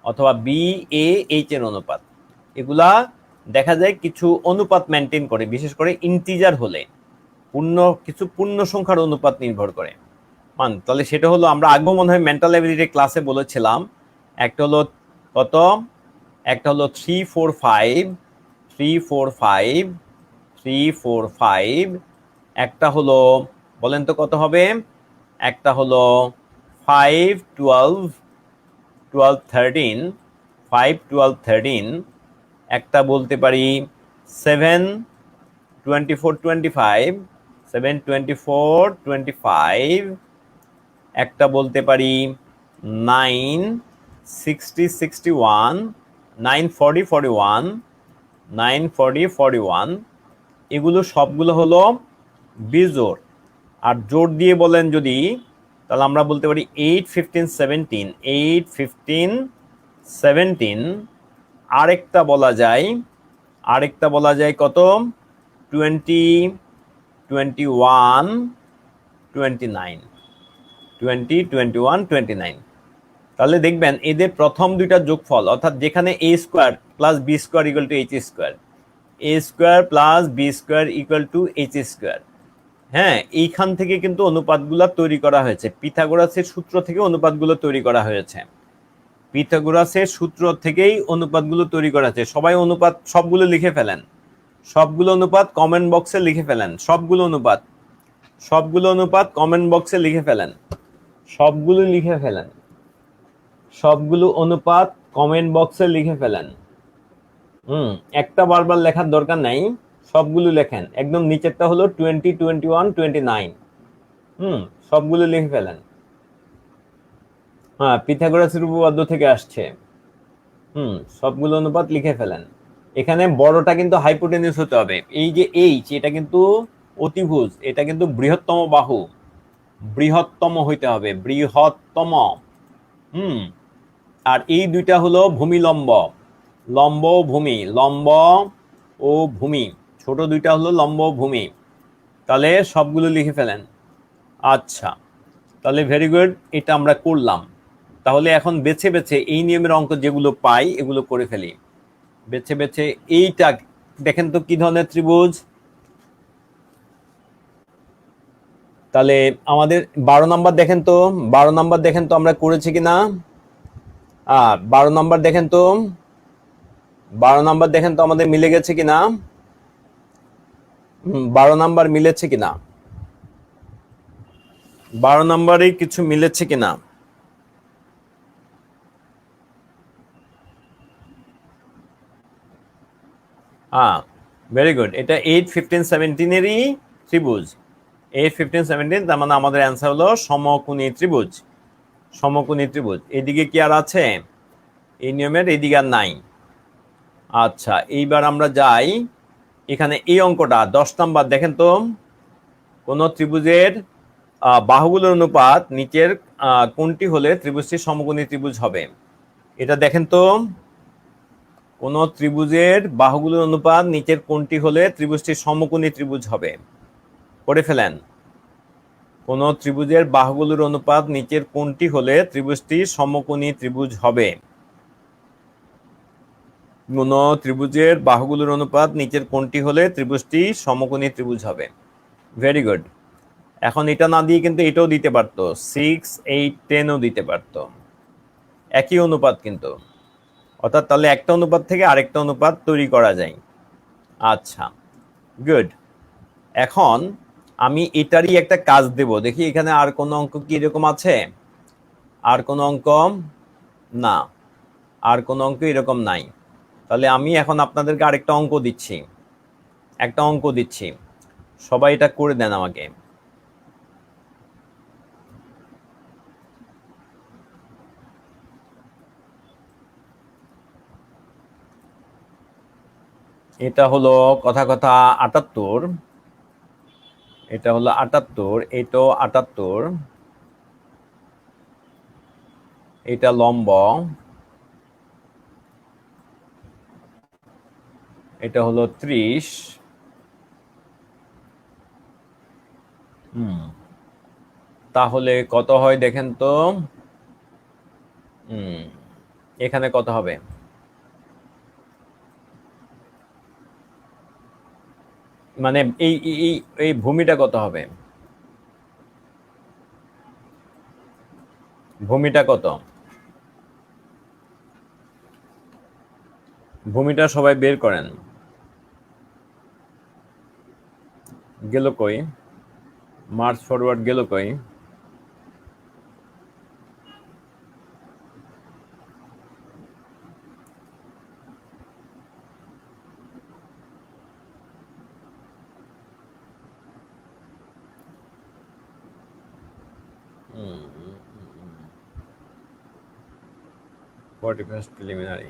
অথবা বি এ এইচ এর অনুপাত, এগুলা দেখা যায় কিছু অনুপাত মেনটেন করে, বিশেষ করে ইন্টিজার হলে। কিছু পূর্ণ সংখ্যার অনুপাত নির্ভর করে। তাহলে সেটা হলো, আমরা আগেও মনে হয় মেন্টাল অ্যাবিলিটি ক্লাসে বলেছিলাম, একটা হলো কত, একটা হলো 3 4 5, 3 4 5, 3 4 5, একটা হলো, বলেন তো কত হবে, একটা হলো 5 12 12 13, 5 12 13, একটা বলতে পারি 7 24 25, 7 24 25, একটা বলতে পারি 9 60 61, 9 40 41, 9 40 41, এগুলো সবগুলো হলো বিজোড়। আর জোর দিয়ে বলেন যদি, তাহলে আমরা বলতে পারি 8 15 17, 8 15 17, আরেকটা বলা যায় কত, 20 21 29, 20 21 29। তাহলে দেখবেন এদের প্রথম দুইটা যোগফল, অর্থাৎ যেখানে a square plus B square equal to H square, a square plus B square equal to H square, হ্যাঁ, এইখান থেকে কিন্তু অনুপাতগুলো তৈরি করা হয়েছে। পিথাগোরাসের সূত্র থেকে অনুপাতগুলো তৈরি করা হয়েছে, পিথাগোরাসের সূত্র থেকেই অনুপাতগুলো তৈরি করা হয়েছে। সবাই অনুপাত সবগুলো লিখে ফেলেন, সবগুলো অনুপাত কমেন্ট বক্সে লিখে ফেলেন, সবগুলো অনুপাত কমেন্ট বক্সে লিখে ফেলেন, সবগুলো অনুপাত কমেন্ট বক্সে লিখে ফেলেন। একটা বারবার লেখার দরকার নাই, সবগুলো লেখেন। একদম নিচেরটা হলো 20 21 29, সবগুলো লিখে ফেলেন। হ্যাঁ, পিথাগোরাসের উপপাদ্য থেকে আসছে। সবগুলো অনুপাত লিখে ফেলেন। এখানে বড়টা কিন্তু হাইপোটেনিউস হতে হবে। এই যে এইচ, এটা কিন্তু অতিভুজ, এটা কিন্তু বৃহত্তম বাহু, বৃহত্তম হইতে হবে, বৃহত্তম। আর এই দুইটা হলো ভূমি লম্ব, লম্ব ও ভূমি, লম্ব ও ভূমি, ছোট দুইটা হলো লম্ব ও ভূমি। তাহলে সবগুলো লিখে ফেলেন। আচ্ছা, তাহলে ভেরি গুড, এটা আমরা করলাম। তাহলে এখন বেছে বেছে এই নিয়মের অঙ্ক যেগুলো পাই এগুলো করে ফেলি। বেছে বেছে এইটা দেখেন তো কি ধরনের ত্রিভুজ। তাহলে আমাদের 12 নাম্বার দেখেন তো, 12 নাম্বার দেখেন তো আমরা করেছি কিনা। 12 নাম্বার দেখেন তো, 12 নাম্বার দেখেন তো আমাদের মিলে গেছে কিনা। 12 নাম্বার মিলেছে কিনা, 12 নাম্বারে কিছু মিলেছে কিনা। ভেরি গুড, এটা 8 15 17-এরই ত্রিভুজ। 8 15 17, তার মানে আমাদের অ্যান্সার হলো সমকোণী ত্রিভুজ, সমকোণী ত্রিভুজ। এদিকে কি আর আছে, এই নিয়মের এদিকে আর নাই। আচ্ছা, এইবার আমরা যাই এখানে এই অঙ্কটা 10 নাম্বার দেখেন তো। কোন ত্রিভুজের বাহুগুলোর অনুপাত নিচের কোনটি হলে ত্রিভুজটি সমকোণী ত্রিভুজ হবে, এটা দেখেন তো। কোন ত্রিভুজের বাহুগুলোর অনুপাত নিচের কোনটি হলে ত্রিভুজটি সমকোণী ত্রিভুজ হবে, করে ফেলেন। কোন ত্রিভুজের বাহুগুলোর অনুপাত নিচের কোনটি হলে ত্রিভুজটি সমকোণী ত্রিভুজ হবে, কোন ত্রিভুজের বাহুগুলোর অনুপাত নিচের কোনটি হলে ত্রিভুজটি সমকোণী ত্রিভুজ হবে। Very good. এখন এটা না দিয়ে কিন্তু এটাও দিতে পারতো, 6 8 10ও দিতে পারতো, একই অনুপাত কিন্তু। অর্থাৎ তাহলে একটা অনুপাত থেকে আরেকটা অনুপাত তৈরি করা যায়। আচ্ছা, গুড। এখন আমি এটারই একটা কাজ দেব, দেখি এখানে আর কোন অঙ্ক কি এরকম আছে, আর কোন অঙ্ক না, আর কোন অঙ্ক এরকম নাই। তাহলে আমি এখন আপনাদেরকে আরেকটা অঙ্ক দিচ্ছি, একটা অঙ্ক দিচ্ছি, সবাই এটা করে দেন আমাকে। এটা হলো কথা 78, এটা হলো 78, এটাও 78, এটা লম্ব, এটা হলো 30। তাহলে কত হয় দেখেন তো। এখানে কত হবে, মানে এই এই এই ভূমিটা কত হবে? ভূমিটা কত? ভূমিটা সবাই বের করেন। গেল কই? মার্চ ফরওয়ার্ড গেল কই? প্রিলিমিনারি।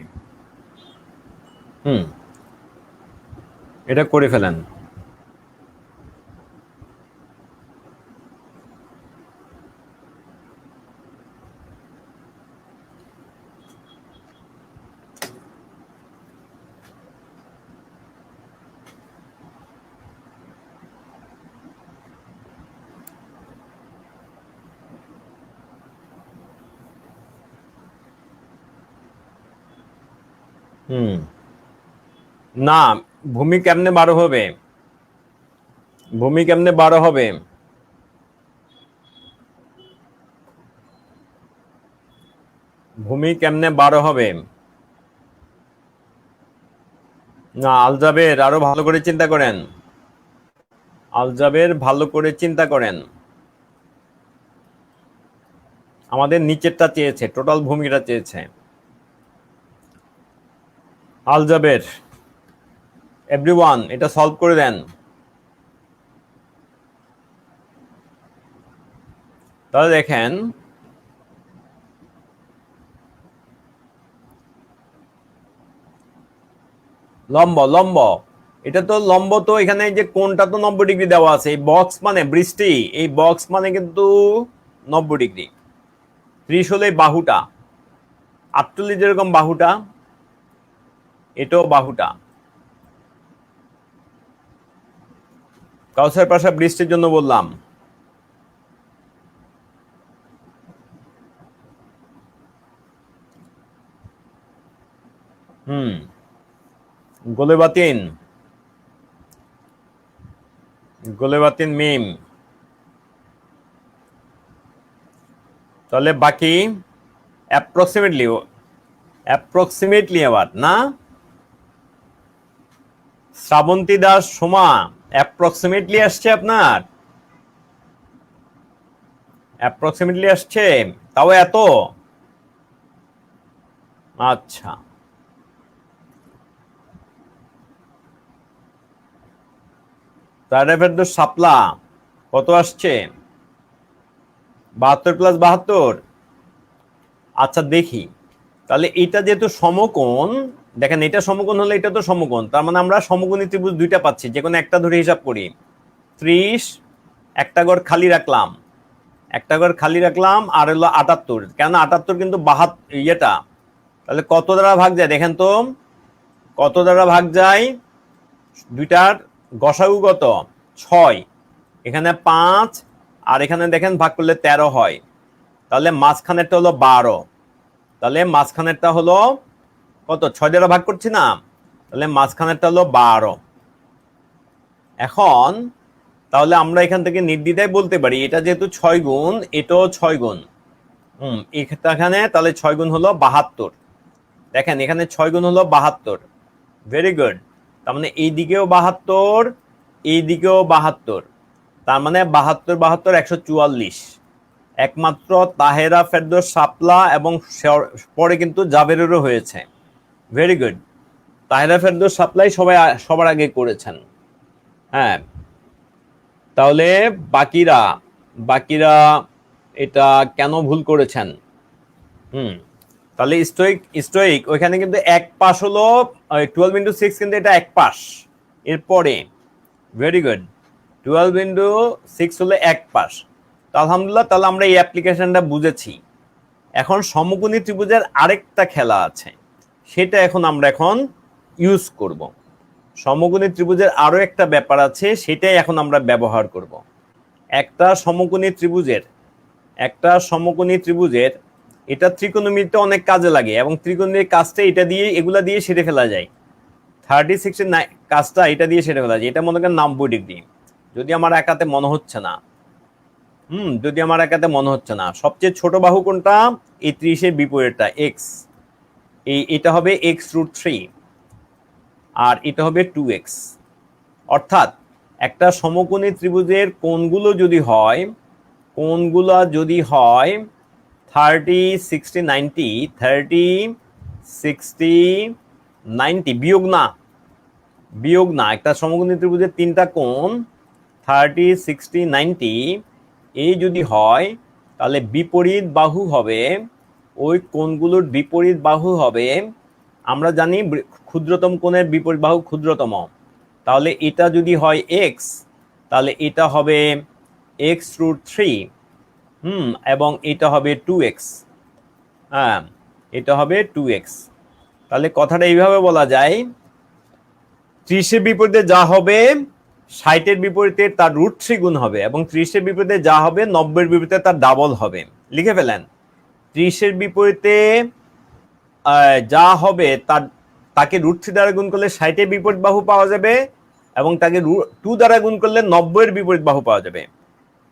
এটা করে ফেলেন। না, ভূমি কেমনে 12 হবে? ভূমি কেমনে 12 হবে? ভূমি কেমনে 12 হবে? না, আলজাবের আরো ভালো করে চিন্তা করেন। আলজাবের ভালো করে চিন্তা করেন। আমাদের নিচেরটা চেয়েছে, টোটাল ভূমিটা চেয়েছে। আলজাবের এভরিওয়ান এটা সলভ করে দেন। তাহলে দেখেন লম্ব লম্ব, এটা তো লম্ব, তো এখানে যে কোণটা তো 90 ডিগ্রি দেওয়া আছে। এই বক্স মানে বৃষ্টি, এই বক্স মানে কিন্তু 90 ডিগ্রি। 30 হলে বাহুটা, 48 যেরকম বাহুটা, এটাও বাহুটা। কাউসার পাশা বৃষ্টির জন্য বললাম। গোলেবাতিন, গোলেবাতিন মিম। তাহলে বাকি অ্যাপ্রক্সিমেটলি, অ্যাপ্রক্সিমেটলি আবার না, শ্রাবন্তী দাস সোমা অ্যাপ্রক্সিমেটলি আসছে আপনার, অ্যাপ্রক্সিমেটলি আসছে, তাও এত? আচ্ছা, তারেফের তো শাপলা কত আসছে? 72 প্লাস 72। আচ্ছা দেখি, তাহলে এটা যেহেতু সমকোণ, দেখেন এটা সমকোণ হলে এটা তো সমকোণ, তার মানে আমরা সমকোণী ত্রিভুজ দুইটা পাচ্ছি, যে কোনো একটা ধরে হিসাব করি। 30, একটা ঘর খালি রাখলাম, একটা ঘর খালি রাখলাম, আর হলো 78, কেন 78 কিন্তু 72 ইয়েটা, তাহলে কত দ্বারা ভাগ যায় দেখেন তো, কত দ্বারা ভাগ যায়? দুইটার গসাগু কত? 6, এখানে 5, আর এখানে দেখেন ভাগ করলে 13 হয়, তাহলে মাঝখানেরটা হলো 12, তাহলে মাঝখানেরটা হলো কত? 6 দ্বারা ভাগ করছি না, তাহলে মাঝখানেরটা হলো 12। এখন তাহলে আমরা এখান থেকে নির্দ্বিধায় বলতে পারি এটা যেহেতু 6 গুণ, এটাও 6 গুণ। এখানে তাহলে 6 গুণ হলো 72। দেখেন এখানে 6 গুণ হলো 72। Very good. তার মানে এই দিকেও 72, এই দিকেও 72, তার মানে 72 72 144। একমাত্র তাহেরা ফেরদৌস শাপলা এবং পরে কিন্তু জাবেরেরও হয়েছে। Very good. তাহেরা ফেরদৌস শাপলাই সবার আগে করেছেন। হ্যাঁ, তাহলে বাকিরা বাকিরা এটা কেন ভুল করেছেন? তাহলে স্টোইক স্টোইক ওইখানে কিন্তু এক পাশ হলো 12 ইন্টু 6, কিন্তু এটা এক পাশ এরপরে। Very good. 12 ইন্টু 6 হলো এক পাশ। তো আলহামদুলিল্লাহ, তাহলে আমরা এই অ্যাপ্লিকেশনটা বুঝেছি। এখন সমকোণী ত্রিভুজের আরেকটা খেলা আছে, সেটা আমরা এখন ইউজ করব। সমকোণী ত্রিভুজের আরো একটা ব্যাপার আছে, সেটাই এখন আমরা ব্যবহার করব। একটা সমকোণী ত্রিভুজের এটা ত্রিকোণমিতিতে অনেক কাজে লাগে, এবং ত্রিকোণমিতির কাজটা এগুলা দিয়ে সেরে ফেলা যায়। 36 কাজটা এটা দিয়ে সেরে ফেলা যায়। এটা মনে করেন 90 ডিগ্রি, যদি আমার একাতে মনে হচ্ছে না, যদি আমার একাতে মনে হচ্ছে না, সবচেয়ে ছোট বাহু কোনটা? এই 30-এর বিপরীতটা এক্স, এটা হবে x√3 আর এটা হবে 2x। অর্থাৎ একটা সমকোণী ত্রিভুজের কোণগুলো যদি হয় 30, 60, 90, 30, 60, 90, বিয়োগ না, একটা সমকোণী ত্রিভুজের তিনটা কোণ 30, 60, 90 এই যদি হয়, তাহলে বিপরীত বাহু হবে, ওই কোণগুলোর বিপরীত বাহু হবে, আমরা জানি ক্ষুদ্রতম কোণের বিপরীত বাহু ক্ষুদ্রতম, তাহলে এটা যদি হয় এক্স, তাহলে এটা হবে x√3, এবং এটা হবে 2x। হ্যাঁ, এটা হবে 2x। তাহলে কথাটা এইভাবে বলা যায়, 30-এর বিপরীতে যা হবে 60-এর বিপরীতে তার √3 গুণ হবে, এবং 30-এর বিপরীতে যা হবে 90-এর বিপরীতে তার ডাবল হবে। লিখে ফেলেন, 30-এর বিপরীতে যা হবে তাকে √3 দ্বারা গুণ করলে 60-এর বিপরীত বাহু পাওয়া যাবে, এবং তাকে 2 দ্বারা গুণ করলে 90-এর বিপরীত বাহু পাওয়া যাবে।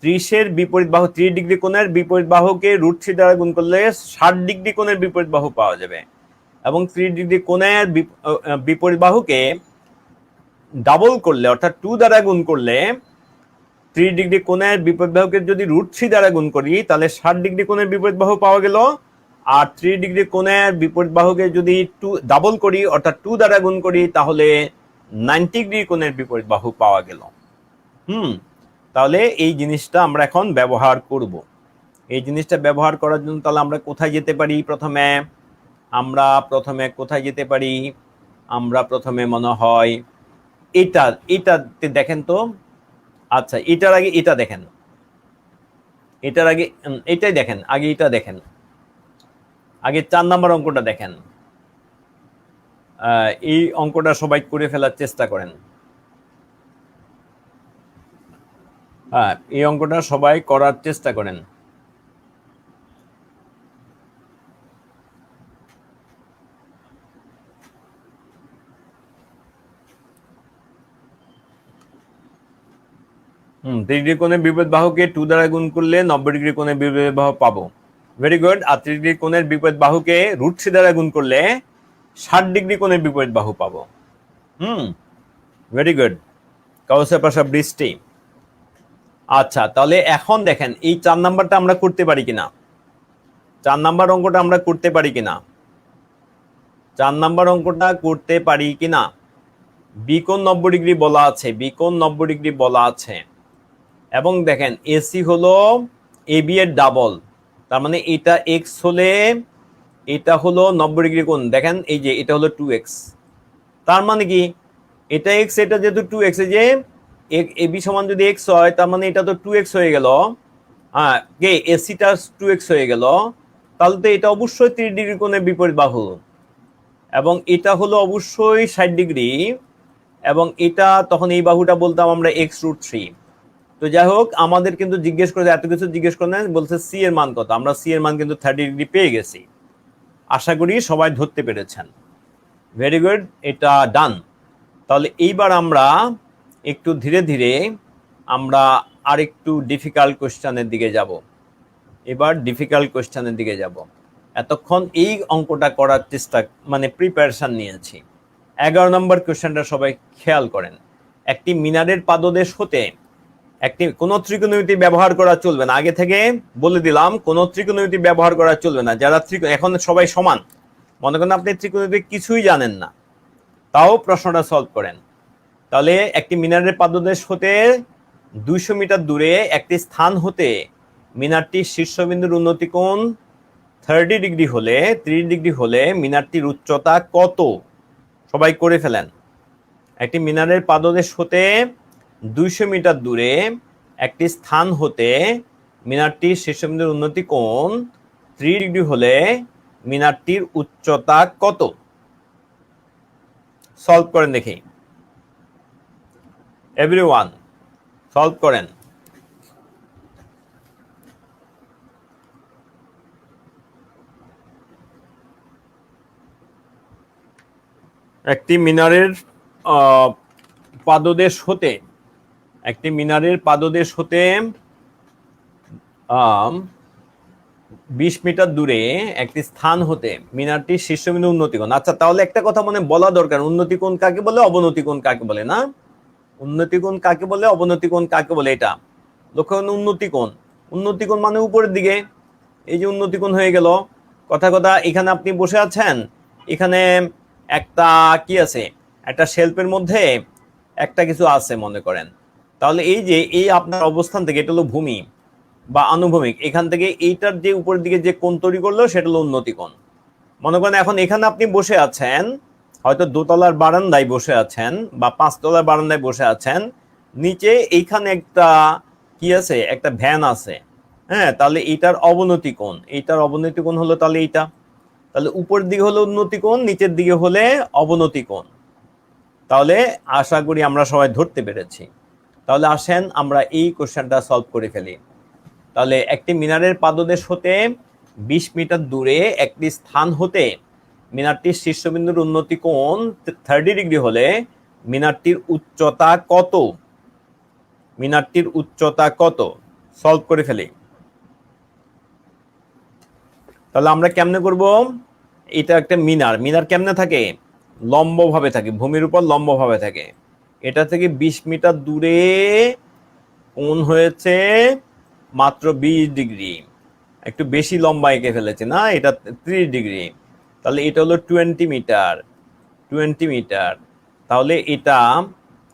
30-এর বিপরীত বাহু 30 ডিগ্রি কোণের বিপরীত বাহুকে √3 দ্বারা গুণ করলে 60 ডিগ্রি কোণের বিপরীত বাহু পাওয়া যাবে, এবং 30 ডিগ্রি কোণের বিপরীত বাহুকে ডাবল করলে অর্থাৎ 2 দ্বারা গুণ করলে 30 ডিগ্রি কোণের বিপরীত বাহুকে যদি √3 দ্বারা গুণ করি তাহলে 60 ডিগ্রি কোণের বিপরীত বাহু পাওয়া গেল, আর 30 ডিগ্রি কোণের বিপরীত বাহুকে যদি ডাবল করি অর্থাৎ 2 দ্বারা গুণ করি তাহলে 90 ডিগ্রি কোণের বিপরীত বাহু পাওয়া গেল। তাহলে এই জিনিসটা আমরা এখন ব্যবহার করব। এই জিনিসটা ব্যবহার করার জন্য তাহলে আমরা কোথায় যেতে পারি? প্রথমে কোথায় যেতে পারি? আমরা প্রথমে মনে হয় এটাতে দেখেন তো। আচ্ছা, এটার আগে এটা দেখেন, এটাই দেখেন, আগে এটা দেখেন, আগে 4 নাম্বার অঙ্কটা দেখেন। এই অঙ্কটা সবাই করে ফেলার চেষ্টা করেন। হ্যাঁ, এই অঙ্কটা সবাই করার চেষ্টা করেন। ডিগ্রি কোণের বিপরীত বাহুকে 2 দ্বারা গুণ করলে 90 ডিগ্রি কোণের বিপরীত বাহু পাবো। Very good. আর 30 ডিগ্রি কোণের বিপরীত বাহুকে √3 দ্বারা গুণ করলে 60 ডিগ্রি কোণের বিপরীত বাহু পাবো। Very good. কাউসার পাশা বৃষ্টি। আচ্ছা, তাহলে এখন দেখেন এই 4 নাম্বারটা আমরা করতে পারি কিনা, 4 নাম্বার অঙ্কটা আমরা করতে পারি কিনা, 4 নাম্বার অঙ্কটা করতে পারি কিনা। বিকোণ 90 ডিগ্রি বলা আছে, বিকোণ 90 ডিগ্রি বলা আছে, এবং দেখেন এসি হলো এবি এর ডাবল, তার মানে এটা এক্স হলে এটা হলো 90 ডিগ্রি কোণ। দেখেন এই যে এটা হলো 2x, তার মানে কি এটা x, এটা যেহেতু 2x, এই যে এবি সমান যদি x হয় তার মানে এটা তো 2x হয়ে গেল। হ্যাঁ, কে এসিটা 2x হয়ে গেল, তাহলে তো এটা অবশ্যই 30 ডিগ্রি কোণের বিপরীত বাহু, এবং এটা হলো অবশ্যই 60 ডিগ্রি, এবং এটা তখন এই বাহুটা বলতাম আমরা x√3। তো যাই হোক, আমাদের কিন্তু জিজ্ঞেস করে এত কিছু জিজ্ঞেস করে না, বলছে সি এর মান কত। আমরা সি এর মান কিন্তু 30 ডিগ্রি পেয়ে গেছি। আশা করি সবাই ধরতে পেরেছেন। ভেরি গুড, এটা ডান। তাহলে এইবার আমরা একটু ধীরে ধীরে আমরা আরেকটু ডিফিকাল্ট কোশ্চেনের দিকে যাব। এবার ডিফিকাল্ট কোশ্চেনের দিকে যাব। এতক্ষণ এই অঙ্কটা করার চেষ্টা প্রিপারেশন নিয়েছি। 11 নম্বর কোশ্চেনটা সবাই খেয়াল করেন। একটি মিনারের পাদদেশ হতে কোনো ত্রিকোণমিতি ব্যবহার করা চলবে না। আগে থেকে বলে দিলাম, কোনো ত্রিকোণমিতি ব্যবহার করা চলবে না। যারা এখন সবাই সমান, মনে করেন আপনি ত্রিকোণমিতি কিছুই জানেন না, তাও প্রশ্নটা সলভ করেন। তাহলে একটি মিনারের পাদদেশ হতে 200 মিটার দূরে একটি স্থান হতে মিনারটির শীর্ষবিন্দুর উন্নতি কোণ 30 ডিগ্রি হলে 30 ডিগ্রি হলে মিনারটির উচ্চতা কত? সবাই করে ফেলেন। একটি মিনারের পাদদেশ হতে 200 মিটার দূরে একটি স্থান হতে মিনারটির শীর্ষবিন্দুর উন্নতি কোণ 30 ডিগ্রি হলে মিনারটির উচ্চতা কত? সলভ করেন দেখি, এভরিওয়ান সলভ করেন। একটি মিনারের পাদদেশ হতে, একটি মিনারের পাদদেশ হতে 20 মিটার দূরে একটি স্থান হতে মিনারটির শীর্ষবিন্দু উন্নতি কোণ। আচ্ছা, তাহলে একটা কথা মনে বলা দরকার, উন্নতি কোণ কাকে বলে, অবনতি কোণ কাকে বলে। না, উন্নতি কোণ কাকে বলে, অবনতি কোণ কাকে বলে, এটা লক্ষ্য করুন। উন্নতি কোণ মানে উপরের দিকে, এই যে উন্নতি কোণ হয়ে গেল। কথা এখানে আপনি বসে আছেন, এখানে একটা কি আছে, একটা শেলফের মধ্যে একটা কিছু আছে মনে করেন। তাহলে এই যে এই আপনার অবস্থান থেকে, এটা হলো ভূমি বা আনুভূমিক, এখান থেকে এইটার যে উপরের দিকে যে কোণ তৈরি করলো সেটা হলো উন্নতি কোণ। মনে করেন এখন এখানে আপনি বসে আছেন, হয়তো দোতলার বারান্দায় বসে আছেন বা 5 তলার বারান্দায় বসে আছেন, নিচে এইখানে একটা কি আছে, একটা ভ্যান আছে। হ্যাঁ, তাহলে এইটার অবনতি কোণ, এইটার অবনতি কোণ হলো তাহলে এইটা। তাহলে উপরের দিকে হলো উন্নতি কোণ, নিচের দিকে হলে অবনতি কোণ। তাহলে আশা করি আমরা সবাই ধরতে পেরেছি। তাহলে আসেন আমরা এই কোশ্চেনটা সলভ করে ফেলি। তাহলে একটি মিনারের পাদদেশ হতে 20 মিটার দূরে একটি স্থান হতে মিনারটির শীর্ষবিন্দুর উন্নতি কোণ 30 ডিগ্রি হলে মিনারটির উচ্চতা কত? মিনারটির উচ্চতা কত? সলভ করে ফেলি। তাহলে আমরা কেমনে করব? এটা একটা মিনার কেমনে থাকে? লম্বভাবে থাকে, ভূমির উপর লম্বভাবে থাকে। এটা থেকে 20 মিটার দূরে কোণ হয়েছে মাত্র 20 ডিগ্রি, একটু বেশি লম্বা এঁকে ফেলেছে না, এটা 30 ডিগ্রি। তাহলে এটা হলো 20 মিটার। তাহলে এটা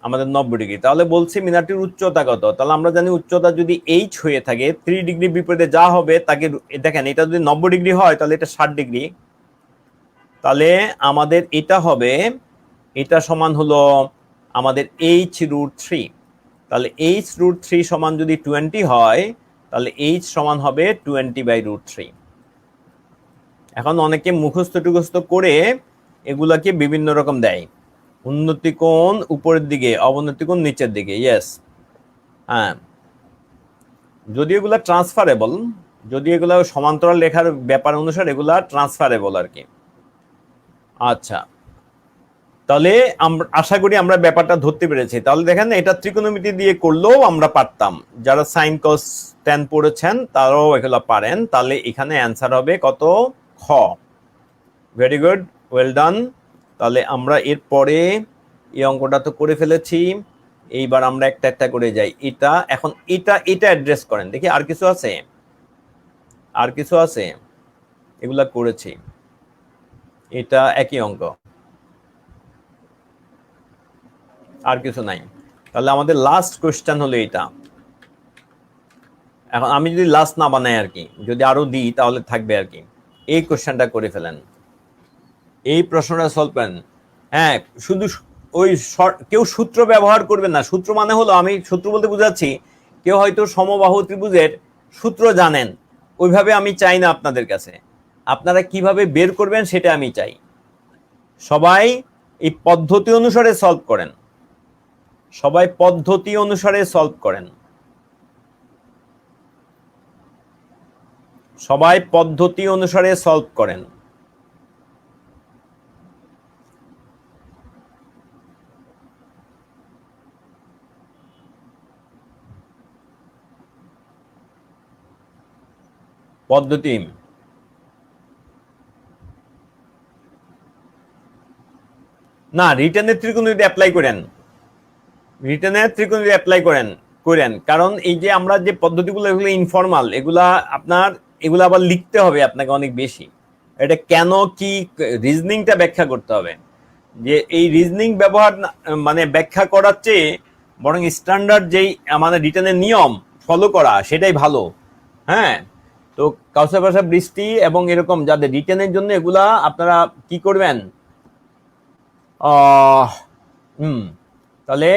আমাদের 90 ডিগ্রি। তাহলে বলছি মিনারটির উচ্চতা কত? তাহলে আমরা জানি উচ্চতা যদি এইচ হয়ে থাকে, 3 ডিগ্রি বিপরীতে যা হবে তাকে দেখেন, এটা যদি 90 ডিগ্রি হয় তাহলে এটা 60 ডিগ্রি। তাহলে আমাদের এটা হবে, এটা সমান হলো আমাদের h√3। তাহলে h√3 সমান যদি 20 হয়, তাহলে h সমান হবে 20/√3। এখন অনেকে মুখস্থ টুখস্থ করে এগুলাকে বিভিন্ন রকম দেয়, উন্নতি কোণ উপরের দিকে, অবনতি কোণ নিচের দিকে। ইয়েস, হ্যাঁ, যদি এগুলা ট্রান্সফারেবল, যদি এগুলা সমান্তরাল রেখার ব্যাপার অনুসারে এগুলা ট্রান্সফারেবল আর কি। আচ্ছা, তাহলে আমরা আশা করি আমরা ব্যাপারটা ধরতে পেরেছি। তাহলে দেখেন, এটা ত্রিকোণমিতি দিয়ে করলেও আমরা পারতাম, যারা সাইন কস ট্যান পড়েছেন তারাও এগুলো পারেন। তাহলে এখানে অ্যান্সার হবে কত? খ। Very good, well done. তাহলে আমরা এর পরে এই অঙ্কটা তো করে ফেলেছি, এইবার আমরা একটা একটা করে যাই। এটা এখন এটা অ্যাড্রেস করেন দেখি, আর কিছু আছে? আর কিছু আছে? এগুলা করেছি, এটা একই অঙ্ক, আর কিছু নাই। তাহলে আমাদের লাস্ট কোয়েশ্চেন হলো এটা। এখন আমি যদি লাস্ট না বানাই আর কি, যদি আরো দিই তাহলে থাকবে আর কি। এই কোয়েশ্চেনটা করে ফেলেন, এই প্রশ্নটা সলভ করেন। হ্যাঁ, শুধু ওই কেউ সূত্র ব্যবহার করবেন না। সূত্র মানে হলো, আমি সূত্র বলতে বুঝাচ্ছি, কেউ হয়তো সমবাহু ত্রিভুজের সূত্র জানেন, ওইভাবে আমি চাই না আপনাদের কাছে। আপনারা কিভাবে বের করবেন সেটা আমি চাই। সবাই এই পদ্ধতি অনুসারে সলভ করেন, সবাই পদ্ধতি অনুসারে সলভ করেন, সবাই পদ্ধতি অনুসারে সলভ করেন। পদ্ধতি না, রিটেনের ত্রিকোণমিতি অ্যাপ্লাই করেন, রিটেনের ত্রিকোণমিতি অ্যাপ্লাই করেন। কারণ এই যে আমরা যে পদ্ধতিগুলো, এগুলো ইনফর্মাল, এগুলা আবার লিখতে হবে আপনাকে অনেক বেশি। এটা কেন কি রিজনিংটা ব্যাখ্যা করতে হবে, যে এই রিজনিং ব্যবহার মানে ব্যাখ্যা করার চেয়ে বরং স্ট্যান্ডার্ড যেই আমাদের রিটেনের নিয়ম ফলো করা সেটাই ভালো। হ্যাঁ, তো কাউসার ভাষা, বৃষ্টি এবং এরকম যাদের রিটেনের জন্য এগুলা আপনারা কি করবেন? হুম, তাহলে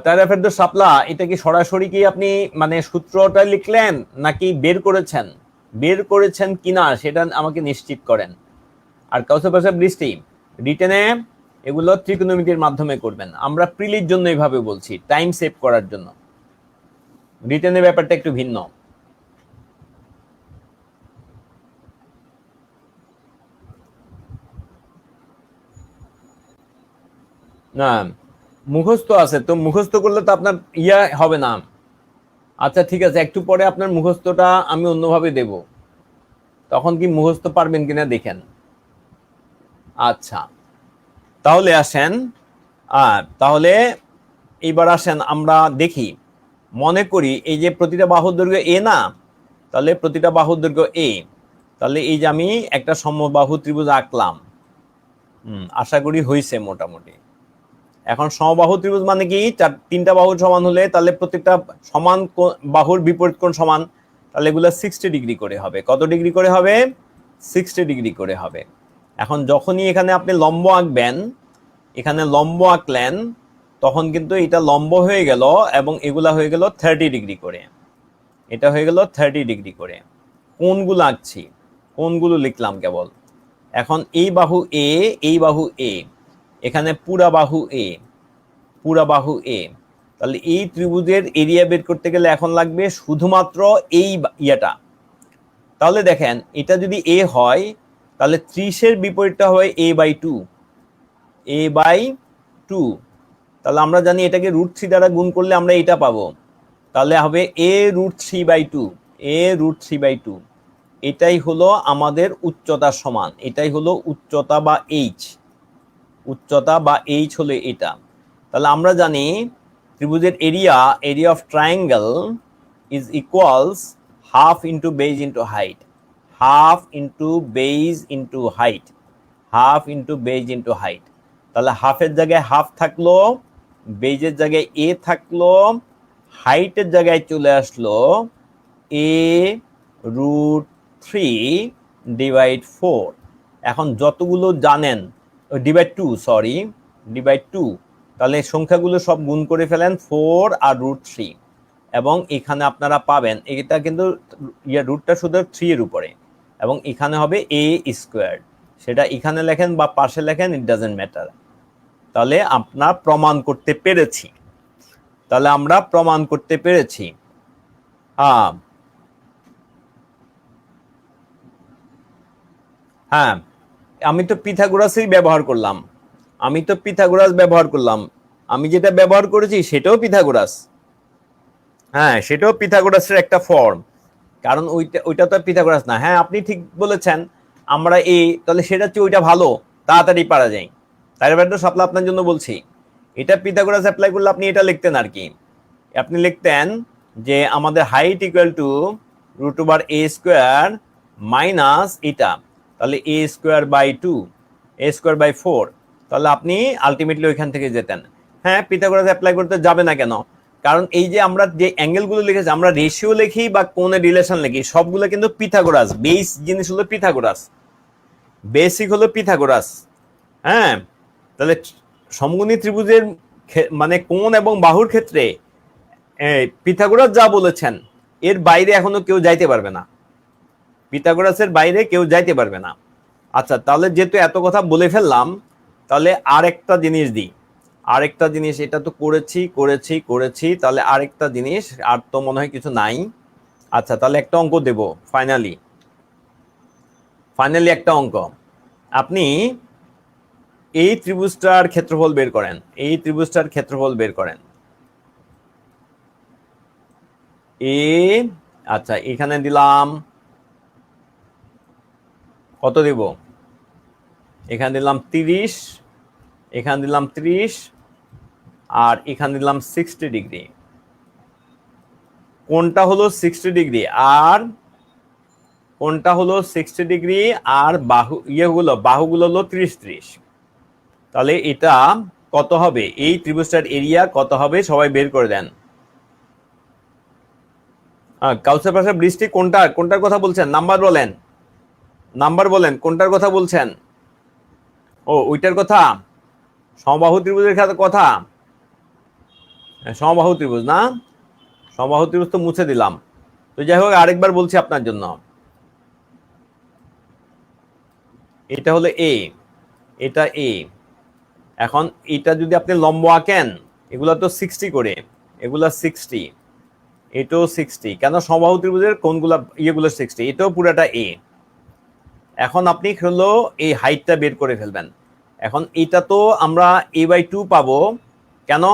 তাহলে ফেরদৌস শাপলা, এটা কি সরাসরি কি আপনি মানে সূত্রটা লিখলেন নাকি বের করেছেন কিনা সেটা আমাকে নিশ্চিত করেন। আর কাউসার ভাষা, বৃষ্টি, রিটেনে এগুলো ত্রিকোণমিতির মাধ্যমে করবেন। আমরা প্রিলির জন্য এইভাবে বলছি, টাইম সেভ করার জন্য। রিটেনের ব্যাপারটা একটু ভিন্ন। না, মুখস্থ আছে তো, মুখস্থ করলে তো আপনার ইয়া হবে না। আচ্ছা ঠিক আছে, একটু পরে আপনার মুখস্থটা আমি অন্যভাবে দেব, তখন কি মুখস্থ পারবেন কিনা দেখেন। আচ্ছা তাহলে আসেন, তাহলে এইবার আসেন আমরা দেখি, মনে করি এই যে প্রতিটা বাহুর দৈর্ঘ্য এ না, তাহলে প্রতিটা বাহুর দৈর্ঘ্য এ, তাহলে এই যে আমি একটা সমবাহু ত্রিভুজ আঁকলাম, আশা করি হয়েছে মোটামুটি। এখন সমবাহু ত্রিভুজ মানে কি, তিনটা বাহু সমান হলে তাহলে প্রত্যেকটা সমান বাহুর বিপরীত কোণ সমান, তাহলে এগুলো 60 ডিগ্রি করে হবে। কত ডিগ্রি করে হবে? 60 ডিগ্রি করে হবে। এখন যখনই এখানে আপনি লম্ব আঁকবেন, এখানে লম্ব আঁকলেন, তখন কিন্তু এটা লম্ব হয়ে গেল এবং এগুলা হয়ে গেল 30 ডিগ্রি করে, এটা হয়ে গেল 30 ডিগ্রি করে। কোণগুলো আঁকছি, কোণগুলো লিখলাম কেবল। এখন এই বাহু এ, এই বাহু এ, এখানে পুরা বাহু এ, পুরা বাহু এ, তাহলে এই ত্রিভুজের এরিয়া বের করতে গেলে এখন লাগবে শুধুমাত্র এই ইয়াটা। তাহলে দেখেন এটা যদি এ হয়, তাহলে 30-এর বিপরীতটা হয় a বাই 2, a বাই 2। তাহলে আমরা জানি এটাকে √3 দ্বারা গুণ করলে আমরা এটা পাবো, তাহলে হবে a √3/2, a √3/2। এটাই হলো আমাদের উচ্চতার সমান, এটাই হলো উচ্চতা বা h, উচ্চতা বা h হলো এটা। তাহলে আমরা জানি ত্রিভুজের area, area of triangle is equals half into base into height, half into base into height, half into base into height. তাহলে হাফের জায়গায় হাফ থাকলো, বেজের জায়গায় এ থাকলো, হাইটের জায়গায় চলে আসলো a√3/4। এখন যতগুলো জানেন, /2, সরি, /2, তাহলে সংখ্যাগুলো সব গুণ করে ফেলেন 4 আর √3, এবং এখানে আপনারা পাবেন এটা কিন্তু রুটটা শুধু 3 এর উপরে, এবং এখানে হবে a²। সেটা এখানে লেখেন বা পাশে লেখেন, ইট ডাজন্ট ম্যাটার। তাহলে আপনার প্রমাণ করতে পেরেছি, তাহলে আমরা প্রমাণ করতে পেরেছি। হ্যাঁ, আমি তো পিথাগোরাসই ব্যবহার করলাম, আমি তো পিথাগোরাস ব্যবহার করলাম, আমি যেটা ব্যবহার করেছি সেটাও পিথাগোরাস। হ্যাঁ, সেটাও পিথাগোরাসের একটা ফর্ম, কারণ ওইটা তো পিথাগোরাস না। হ্যাঁ আপনি ঠিক বলেছেন, আমরা তাহলে সেটা হচ্ছে ওইটা ভালো, তাড়াতাড়ি পারা যায়। তাই তো সাপলা আপনার জন্য বলছি, এটা পিথাগোরাস অ্যাপ্লাই করলে আপনি এটা লিখতেন আর কি, আপনি লিখতেন যে আমাদের height equal to √a² minus এটা, তাহলে a²/2, a²/4, তাহলে আপনি আলটিমেটলি ওইখান থেকে যেতেন। হ্যাঁ, পিথাগোরাস অ্যাপ্লাই করতে যাবে না কেন? কারণ এই যে আমরা যে অ্যাঙ্গেলগুলো লিখেছি, আমরা রেশিও লিখি বা কোণের রিলেশন লিখি, সবগুলো কিন্তু পিথাগোরাস, বেস জিনিস হলো পিথাগোরাস, বেসিক হলো পিথাগোরাস। হ্যাঁ, তাহলে সমকোণী ত্রিভুজের মানে কোণ এবং বাহুর ক্ষেত্রে পিথাগোরাস যা বলেছেন এর বাইরে এখনো কেউ যাইতে পারবে না, পিথাগোরাসের বাইরে কেউ যাইতে পারবে না। আচ্ছা, তাহলে যেহেতু এত কথা বলে ফেললাম, তাহলে আরেকটা জিনিস দিই, আরেকটা জিনিস, এটা তো করেছি করেছি করেছি, তাহলে আরেকটা জিনিস, আর তো মনে হয় কিছু নাই। আচ্ছা, তাহলে একটা অঙ্ক দেব ফাইনালি, একটা অঙ্ক। আপনি এই ত্রিভুজটার ক্ষেত্রফল বের করেন, এই ত্রিভুজটার ক্ষেত্রফল বের করেন। আচ্ছা এখানে দিলাম, কত দেব, এখানে দিলাম 30, এখানে দিলাম 30, আর এখানে দিলাম 60 ডিগ্রি। কোনটা হলো 60 ডিগ্রি, আর কোনটা হলো 60 ডিগ্রি, আর বাহুগুলো হলো 30-30। তাহলে এটা কত হবে, এই ত্রিভুজটার এরিয়া কত হবে, সবাই বের করে দেন। কাউসার পাশা বৃষ্টি কোনটার কথা বলছেন, নাম্বার বলেন, নাম্বার বলেন, কোনটার কথা বলছেন? ও ওইটার কথা, সমবাহু ত্রিভুজের কথা, সমবাহু ত্রিভুজ না, সমবাহু ত্রিভুজ তো মুছে দিলাম। তো যাই হোক, আরেকবার বলছি আপনার জন্য, এটা হলো এ, এটা এ। এখন এটা যদি আপনি লম্ব আঁকেন, এগুলা তো 60 করে, এগুলা 60, এটাও 60, কেন সমবাহু ত্রিভুজের কোনগুলা ইয়েগুলো 60, এটাও পুরাটা এ। এখন আপনি এই হাইটটা বের করে ফেলবেন। এখন এটা তো আমরা a/2 পাবো, কেন?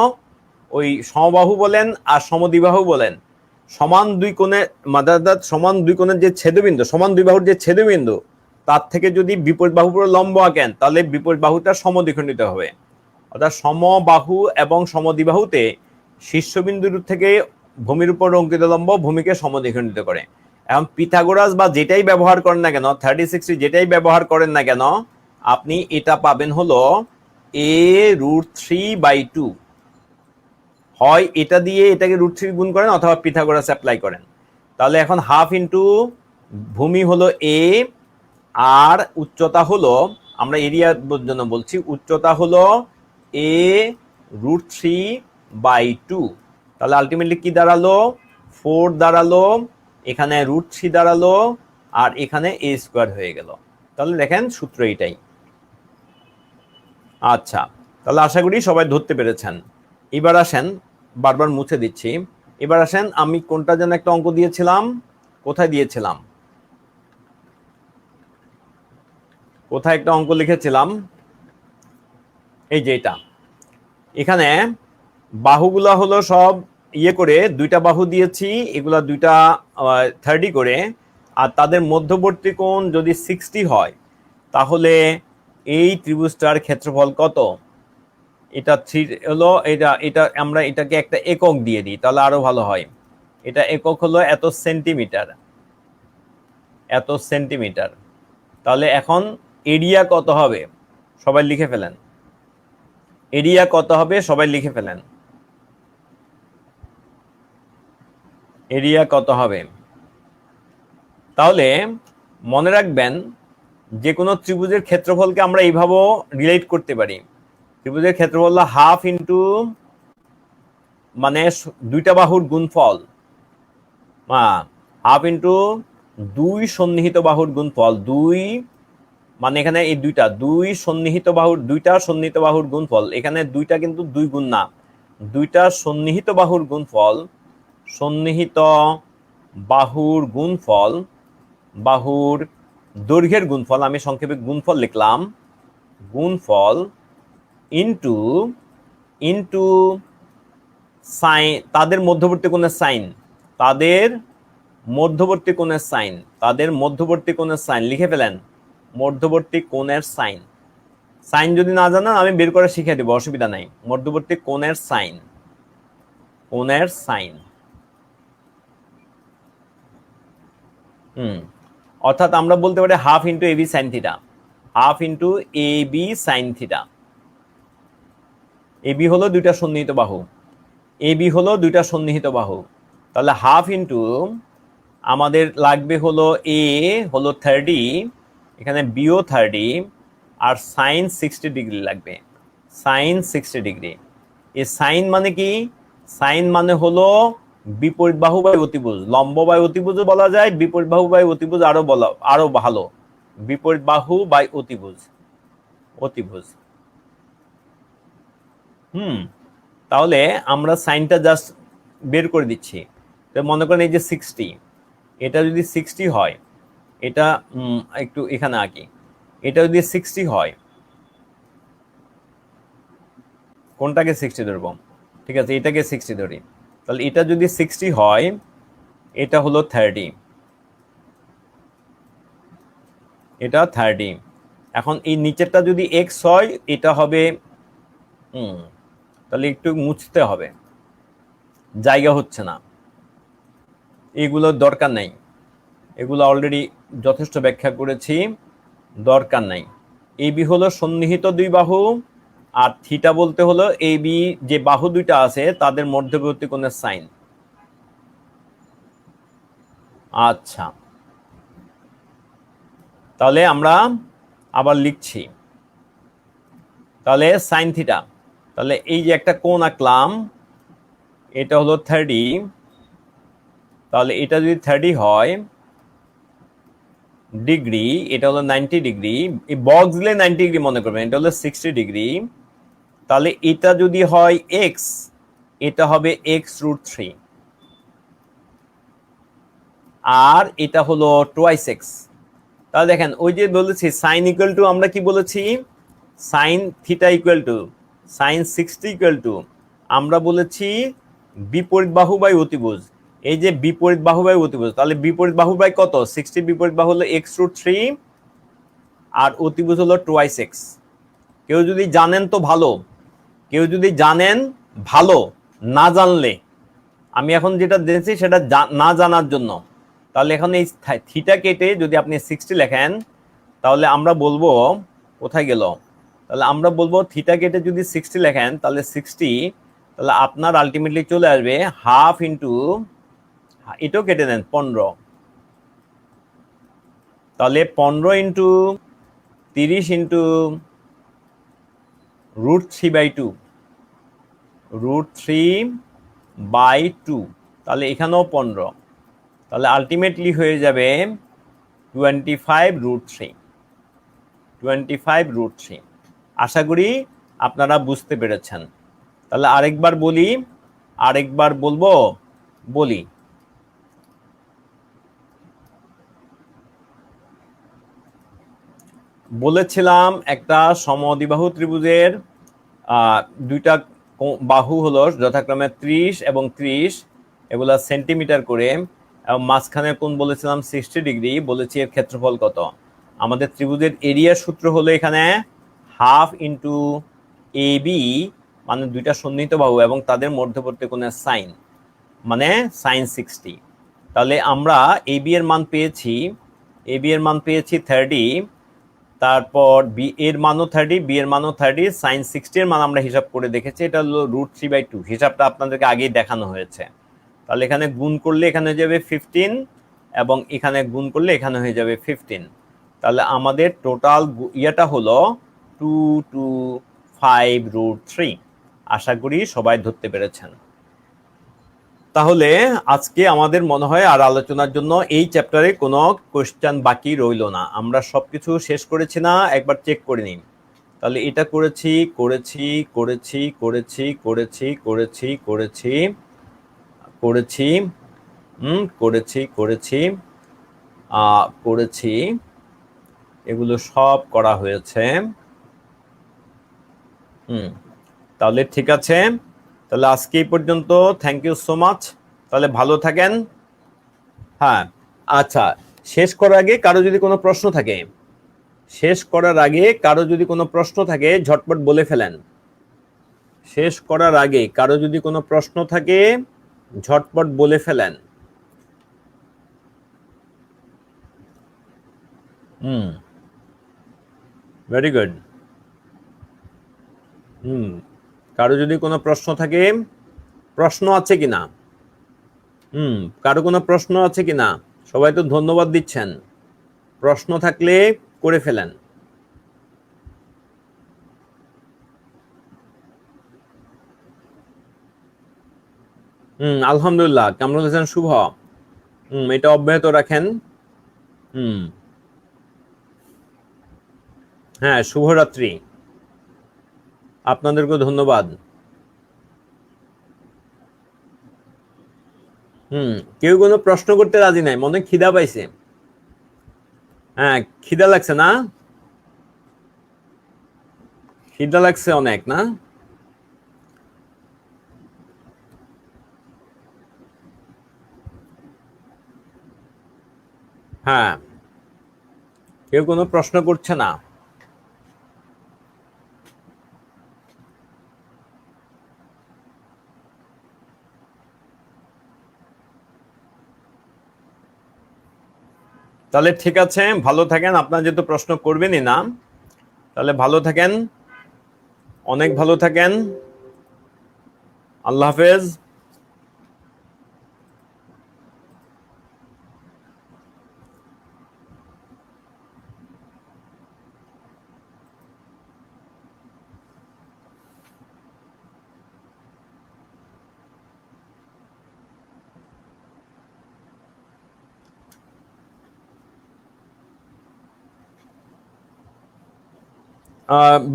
ওই সমবাহু বলেন আর সমদ্বিবাহু বলেন, সমান দুই কোণের সমান দুই কোণের যে ছেদবিন্দু, সমান দুই বাহুর যে ছেদবিন্দু, তার থেকে যদি বিপরীত বাহু পুরো লম্ব আঁকেন তাহলে বিপরীত বাহুটা সমদ্বিখণ্ডিত হবে। অর্থাৎ সমবাহু এবং সমদ্বিবাহুতে শীর্ষবিন্দুর থেকে ভূমির উপর অঙ্কিত লম্ব ভূমিকে সমদ্বিখণ্ডিত করে। এখন পিথাগোরাস বা যেটাই ব্যবহার করেন না কেন, 30-60 যেটাই ব্যবহার করেন না কেন, আপনি এটা পাবেন হলো a√3/2। হয় এটা দিয়ে এটাকে √3 গুণ করেন অথবা পিথাগোরাস অ্যাপ্লাই করেন। তাহলে এখন হাফ ইন্টু ভূমি হলো a, আর উচ্চতা হলো, আমরা এরিয়ার জন্য বলছি, উচ্চতা হলো a√3/2। তাহলে আলটিমেটলি কি দাঁড়ালো? 4 দাঁড়ালো, এখানে √3 দাঁড়ালো, আর এখানে a স্কোয়ার হয়ে গেল। তাহলে দেখেন সূত্র এটাই। আচ্ছা, তাহলে আশা করি সবাই ধরতে পেরেছেন। এবার আসেন, বারবার মুছে দিচ্ছি, এবার আসেন আমি কোনটা যেন একটা অঙ্ক দিয়েছিলাম, কোথায় দিয়েছিলাম, কোথায় একটা অঙ্ক লিখেছিলাম, এই যে এটা। এখানে বাহুগুলা হলো সব ইয়ে করে, দুইটা বাহু দিয়েছি, এগুলা দুইটা 30 করে, আর তাদের মধ্যবর্তী কোণ যদি 60 হয় তাহলে এই ত্রিভুজটার ক্ষেত্রফল কত? এটা 3 হলো, এটা আমরা এটাকে একটা একক দিয়ে দিই তাহলে আরো ভালো হয়। এটা একক হলো এত সেন্টিমিটার, এত সেন্টিমিটার। তাহলে এখন এরিয়া কত হবে সবাই লিখে ফেলেন, এরিয়া কত হবে সবাই লিখে ফেলেন, এরিয়া কত হবে? তাহলে মনে রাখবেন যে কোনো ত্রিভুজের ক্ষেত্রফলকে আমরা এইভাবেও রিলেট করতে পারি। ত্রিভুজের ক্ষেত্রফল হলো হাফ ইন্টু, মানে দুইটা বাহুর গুণফল, হাফ ইন্টু দুই সন্নিহিত বাহুর গুণফল, দুই মানে এখানে এই দুই সন্নিহিত বাহুর, দুইটা সন্নিহিত বাহুর গুণফল, এখানে দুইটা কিন্তু দুই গুণ না, দুইটা সন্নিহিত বাহুর গুণফল, সন্নিহিত বাহুর গুণফল, বাহুর দৈর্ঘ্যের গুণফল, আমি সংক্ষেপে গুণফল লিখলাম, গুণফল ইন্টু ইন্টু সাইন, তাদের মধ্যবর্তী কোণের সাইন, তাদের মধ্যবর্তী কোণের সাইন, তাদের মধ্যবর্তী কোণের সাইন লিখে ফেলেন, মধ্যবর্তী কোণের সাইন। সাইন যদি না জানেন আমি বের করে শিখিয়ে দেবো, অসুবিধা নাই। মধ্যবর্তী কোণের সাইন, কোণের সাইন। অর্থাৎ আমরা বলতে পারি half into AB sine theta, half into AB sine theta. AB হলো দুইটা সন্নিহিত বাহু, এবি হলো দুইটা সন্নিহিত বাহু, তাহলে হাফ ইন্টু আমাদের লাগবে হলো এ হলো 30, এখানে বিও 30, আর সাইন 60 ডিগ্রি লাগবে, সাইন 60 ডিগ্রি। এই সাইন মানে কি? সাইন মানে হলো বিপরীত বাহু বাই অতিভুজ, লম্ব বাই অতিভুজ বলা যায়, বিপরীত বাহু বাই অতিভুজ আরো ভালো, বিপরীত বাহু বাই অতিভুজ, অতিভুজ। তাহলে আমরা সাইনটা জাস্ট বের করে দিচ্ছি। তো মনে করেন এই যে 60, এটা যদি 60 হয়, এটা একটু এখানে আঁকি, এটা যদি 60 হয়, কোনটাকে 60 ধরবো? ঠিক আছে, এটাকে 60 ধরি। তাহলে এটা যদি 60 হয়, এটা হলো 30, এটা 30। এখন এই নিচেরটা যদি x হয়, এটা হবে তাহলে একটু মুছতে হবে, জায়গা হচ্ছে না, এগুলোর দরকার নাই, এগুলো অলরেডি যথেষ্ট ব্যাখ্যা করেছি, দরকার নাই। এবি হলো সন্নিহিত দুই বাহু, আর থিটা বলতে হলো এবি যে বাহু দুইটা আছে তাদের মধ্যবর্তী কোণের সাইন। আচ্ছা, তাহলে আমরা আবার লিখছি, তাহলে সাইন থিটা, তাহলে এই যে একটা কোণ আঁকলাম, এটা হলো 30, তাহলে এটা যদি 30 হয় ডিগ্রি, এটা হলো 90 ডিগ্রি, এই বক্স দিলে 90 ডিগ্রি মনে করবেন, এটা হলো 60 ডিগ্রি। তাহলে এটা যদি হয় x, এটা হবে x√3, আর এটা হলো টোয়াইস x। তাহলে দেখেন ওই যে বলেছি সাইন ইকুয়াল টু, আমরা কি বলেছি, sine theta equal to sine 60 equal to আমরা বলেছি বিপরীত বাহু বাই অতিভুজ। এই যে বিপরীত বাহু বাই অতিভুজ, তাহলে বিপরীত বাহু বাই কত? 60 বিপরীত বাহু হলো x√3 আর অতিভুজ হলো 2x। কেউ যদি জানেন তো ভালো, কেউ যদি জানেন ভালো, না জানলে আমি এখন যেটা দিয়েছি সেটা না জানার জন্য। তাহলে এখন এই থিটা কেটে যদি আপনি 60 লেখেন তাহলে আমরা বলবো, কোথায় গেল, তাহলে আমরা বলবো থিটা কেটে যদি 60 লেখেন তাহলে 60, তাহলে আপনার আলটিমেটলি চলে আসবে হাফ ইন্টু, এটাও কেটে নেন 15, তাহলে 15 ইন্টু 30 ইন্টু √3/2, √3/2, তাহলে এখানেও 15, তাহলে আলটিমেটলি হয়ে যাবে 25√3। আশা করি আপনারা বুঝতে পেরেছেন। তাহলে আরেকবার বলি, আরেকবার বলবো, বলি। বলেছিলাম একটা সমদ্বিবাহু ত্রিভুজের দুইটা বাহু হলো যথাক্রমে 30 এবং 30, এগুলা সেন্টিমিটার করে, এবং মাঝখানে কোণ বলেছিলাম 60 ডিগ্রি, বলেছি এর ক্ষেত্রফল কত। আমাদের ত্রিভুজের এরিয়ার সূত্র হলো এখানে হাফ ইন্টু AB, মানে দুইটা সন্নিহিত বাহু এবং তাদের মধ্যবর্তী কোণের সাইন, মানে সাইন 60। তাহলে আমরা AB এর মান পেয়েছি, AB এর মান পেয়েছি 30, তারপর বি এর মানও 30, বি এর মানও 30, সাইন 60 এর মান আমরা হিসাব করে দেখেছি, এটা হলো √3/2। হিসাবটা আপনাদেরকে আগেই দেখানো হয়েছে। তাহলে এখানে গুণ করলে এখানে হয়ে যাবে 15, এবং এখানে গুণ করলে এখানে হয়ে যাবে 15। তাহলে আমাদের টোটাল ইয়েটা হলো 225√3। আশা করি সবাই ধরতে পেরেছেন। তাহলে আজকে আমাদের মনে হয় আর আলোচনার জন্য এই চ্যাপ্টারে কোনো কোশ্চেন বাকি রইল না। আমরা সবকিছু শেষ করেছি না, একবার চেক করে নিন। তাহলে এটা করেছি করেছি করেছি করেছি করেছি করেছি করেছি করেছি করেছি করেছি করেছি, এগুলো সব করা হয়েছে। তাহলে ঠিক আছে, তাহলে আজকে এই পর্যন্ত। Thank you so much. তাহলে ভালো থাকেন। হ্যাঁ, আচ্ছা, শেষ করার আগে কারো যদি কোনো প্রশ্ন থাকে, শেষ করার আগে কারো যদি কোনো প্রশ্ন থাকে ঝটপট বলে ফেলেন। শেষ করার আগে কারো যদি কোনো প্রশ্ন থাকে ঝটপট বলে ফেলেন। Very good. কারো যদি কোনো প্রশ্ন থাকে, প্রশ্ন আছে কিনা? কারো কোনো প্রশ্ন আছে কিনা? সবাই তো ধন্যবাদ দিচ্ছেন। প্রশ্ন থাকলে করে ফেলেন। আলহামদুলিল্লাহ, কামরুল হাসান শুভ, এটা অব্যাহত রাখেন। হ্যাঁ, শুভরাত্রি, আপনাদেরকে ধন্যবাদ। কেউ কোনো প্রশ্ন করতে রাজি নাই, মনে খিদা পাইছে। হ্যাঁ, খিদা লাগছে না? খিদা লাগছে অনেক না? হ্যাঁ, কেউ কোনো প্রশ্ন করছে না। তাহলে ঠিক আছে, ভালো থাকেন। আপনার যেহেতু প্রশ্ন করবেনই না, তাহলে ভালো থাকেন, অনেক ভালো থাকেন। আল্লাহ হাফেজ।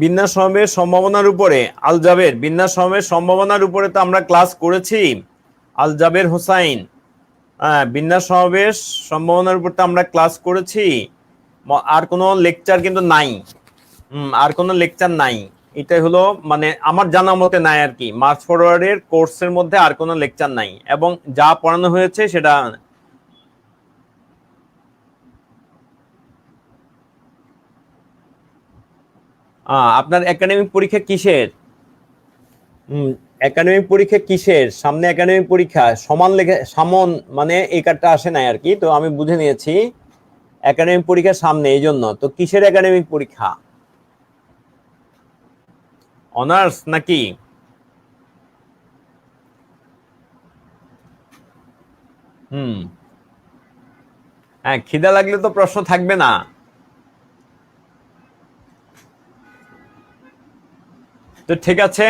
বিন্যাস সমবের সম্ভাবনার উপরে আলজাবের, বিন্যাস সমবের সম্ভাবনার উপরে তো আমরা ক্লাস করেছি। আলজাবের হোসাইন, বিন্যাস সমাবেশ সম্ভাবনার উপর তো আমরা ক্লাস করেছি। আর কোনো লেকচার কিন্তু নাই, আর কোনো লেকচার নাই। এটাই হলো মানে আমার জানা মতে নাই আর কি, মার্চ ফরওয়ার্ডের কোর্সের মধ্যে আর কোনো লেকচার নাই, এবং যা পড়ানো হয়েছে সেটা আপনার একাডেমিক পরীক্ষা কিসের? একাডেমিক পরীক্ষা কিসের? সামনে একাডেমিক পরীক্ষা সমান লেখা সামন মানে এই কার্ডটা আসে নাই আর কি, তো আমি বুঝে নিয়েছি একাডেমিক পরীক্ষা সামনে, এই জন্য। তো কিসের একাডেমিক পরীক্ষা? অনার্স নাকি? হ্যাঁ, খিদা লাগলে তো প্রশ্ন থাকবে না। তো ঠিক আছে,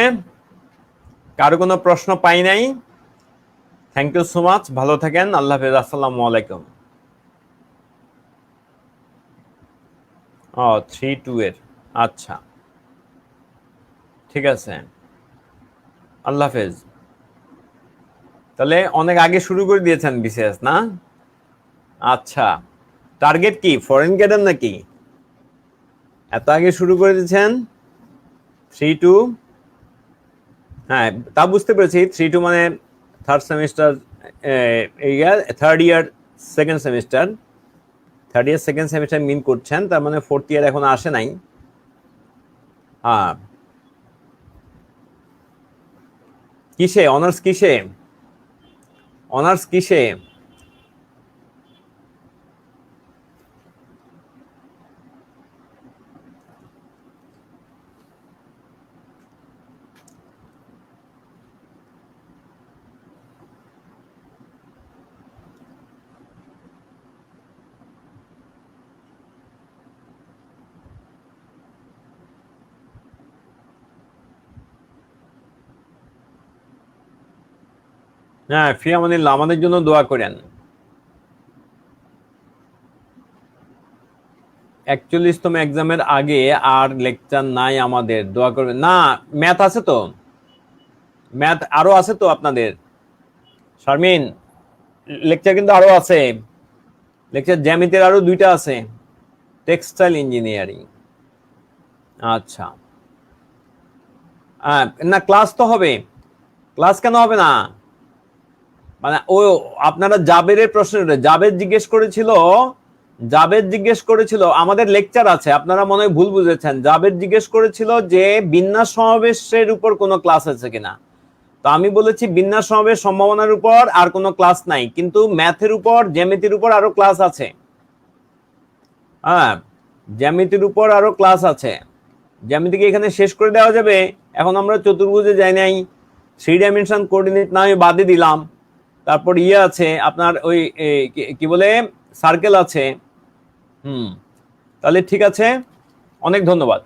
কারো কোনো প্রশ্ন পাই নাই। থ্যাংক ইউ সো মাচ, ভালো থাকেন, আল্লাহ হাফেজ, আসসালামু আলাইকুম। 3-2 এর, আচ্ছা ঠিক আছে, আল্লাহ হাফেজ। তাহলে অনেক আগে শুরু করে দিয়েছেন বিসিএস না? আচ্ছা, টার্গেট কি ফরেন ক্যাডার নাকি? এত আগে শুরু করে দিয়েছেন। 3-2, হ্যাঁ তা বুঝতে পেরেছি। 3-2 মানে third semester, third year second semester, third year second semester mean করছেন, তার মানে ফোর্থ ইয়ার এখন আসে নাই। হ্যাঁ, কিসে অনার্স? কিসে অনার্স? কিসে? হ্যাঁ, ফি আমানিল্লাহ, আমাদের জন্য দোয়া করেন। 41তম এক্সামের আগে আর লেকচার নাই আমাদের, দোয়া করবেন। না, ম্যাথ আছে তো, ম্যাথ আরো আছে তো আপনাদের। শারমিন, লেকচার কিন্তু আরো আছে, লেকচার জ্যামিতির আরো 2টা আছে, টেক্সটাইল ইঞ্জিনিয়ারিং। আচ্ছা, না ক্লাস তো হবে, ক্লাস কেন হবে না? মানে ও আপনারা জাবেরের প্রশ্ন, জাবেদ জিজ্ঞেস করেছিল আমাদের লেকচার আছে, আপনারা মনে হয় ভুল বুঝেছেন। জাবেদ জিজ্ঞেস করেছিল যে বিন্যাস সমাবেশের উপর কোনো ক্লাস আছে কিনা, তো আমি বলেছি বিন্যাস সমাবেশ সম্ভাবনার উপর আর কোনো ক্লাস নাই, কিন্তু ম্যাথের উপর জ্যামিতির উপর আরো ক্লাস আছে। হ্যাঁ, জ্যামিতির উপর আরো ক্লাস আছে। জ্যামিতিকে এখানে শেষ করে দেওয়া যাবে? এখন আমরা চতুর্ভুজে যাই নাই, 3 ডাইমেনশন কোঅর্ডিনেট না আমি বাদে দিলাম, তারপর ইয়ে আছে আপনার ওই কি বলে সার্কেল আছে। তাহলে ঠিক আছে, অনেক ধন্যবাদ।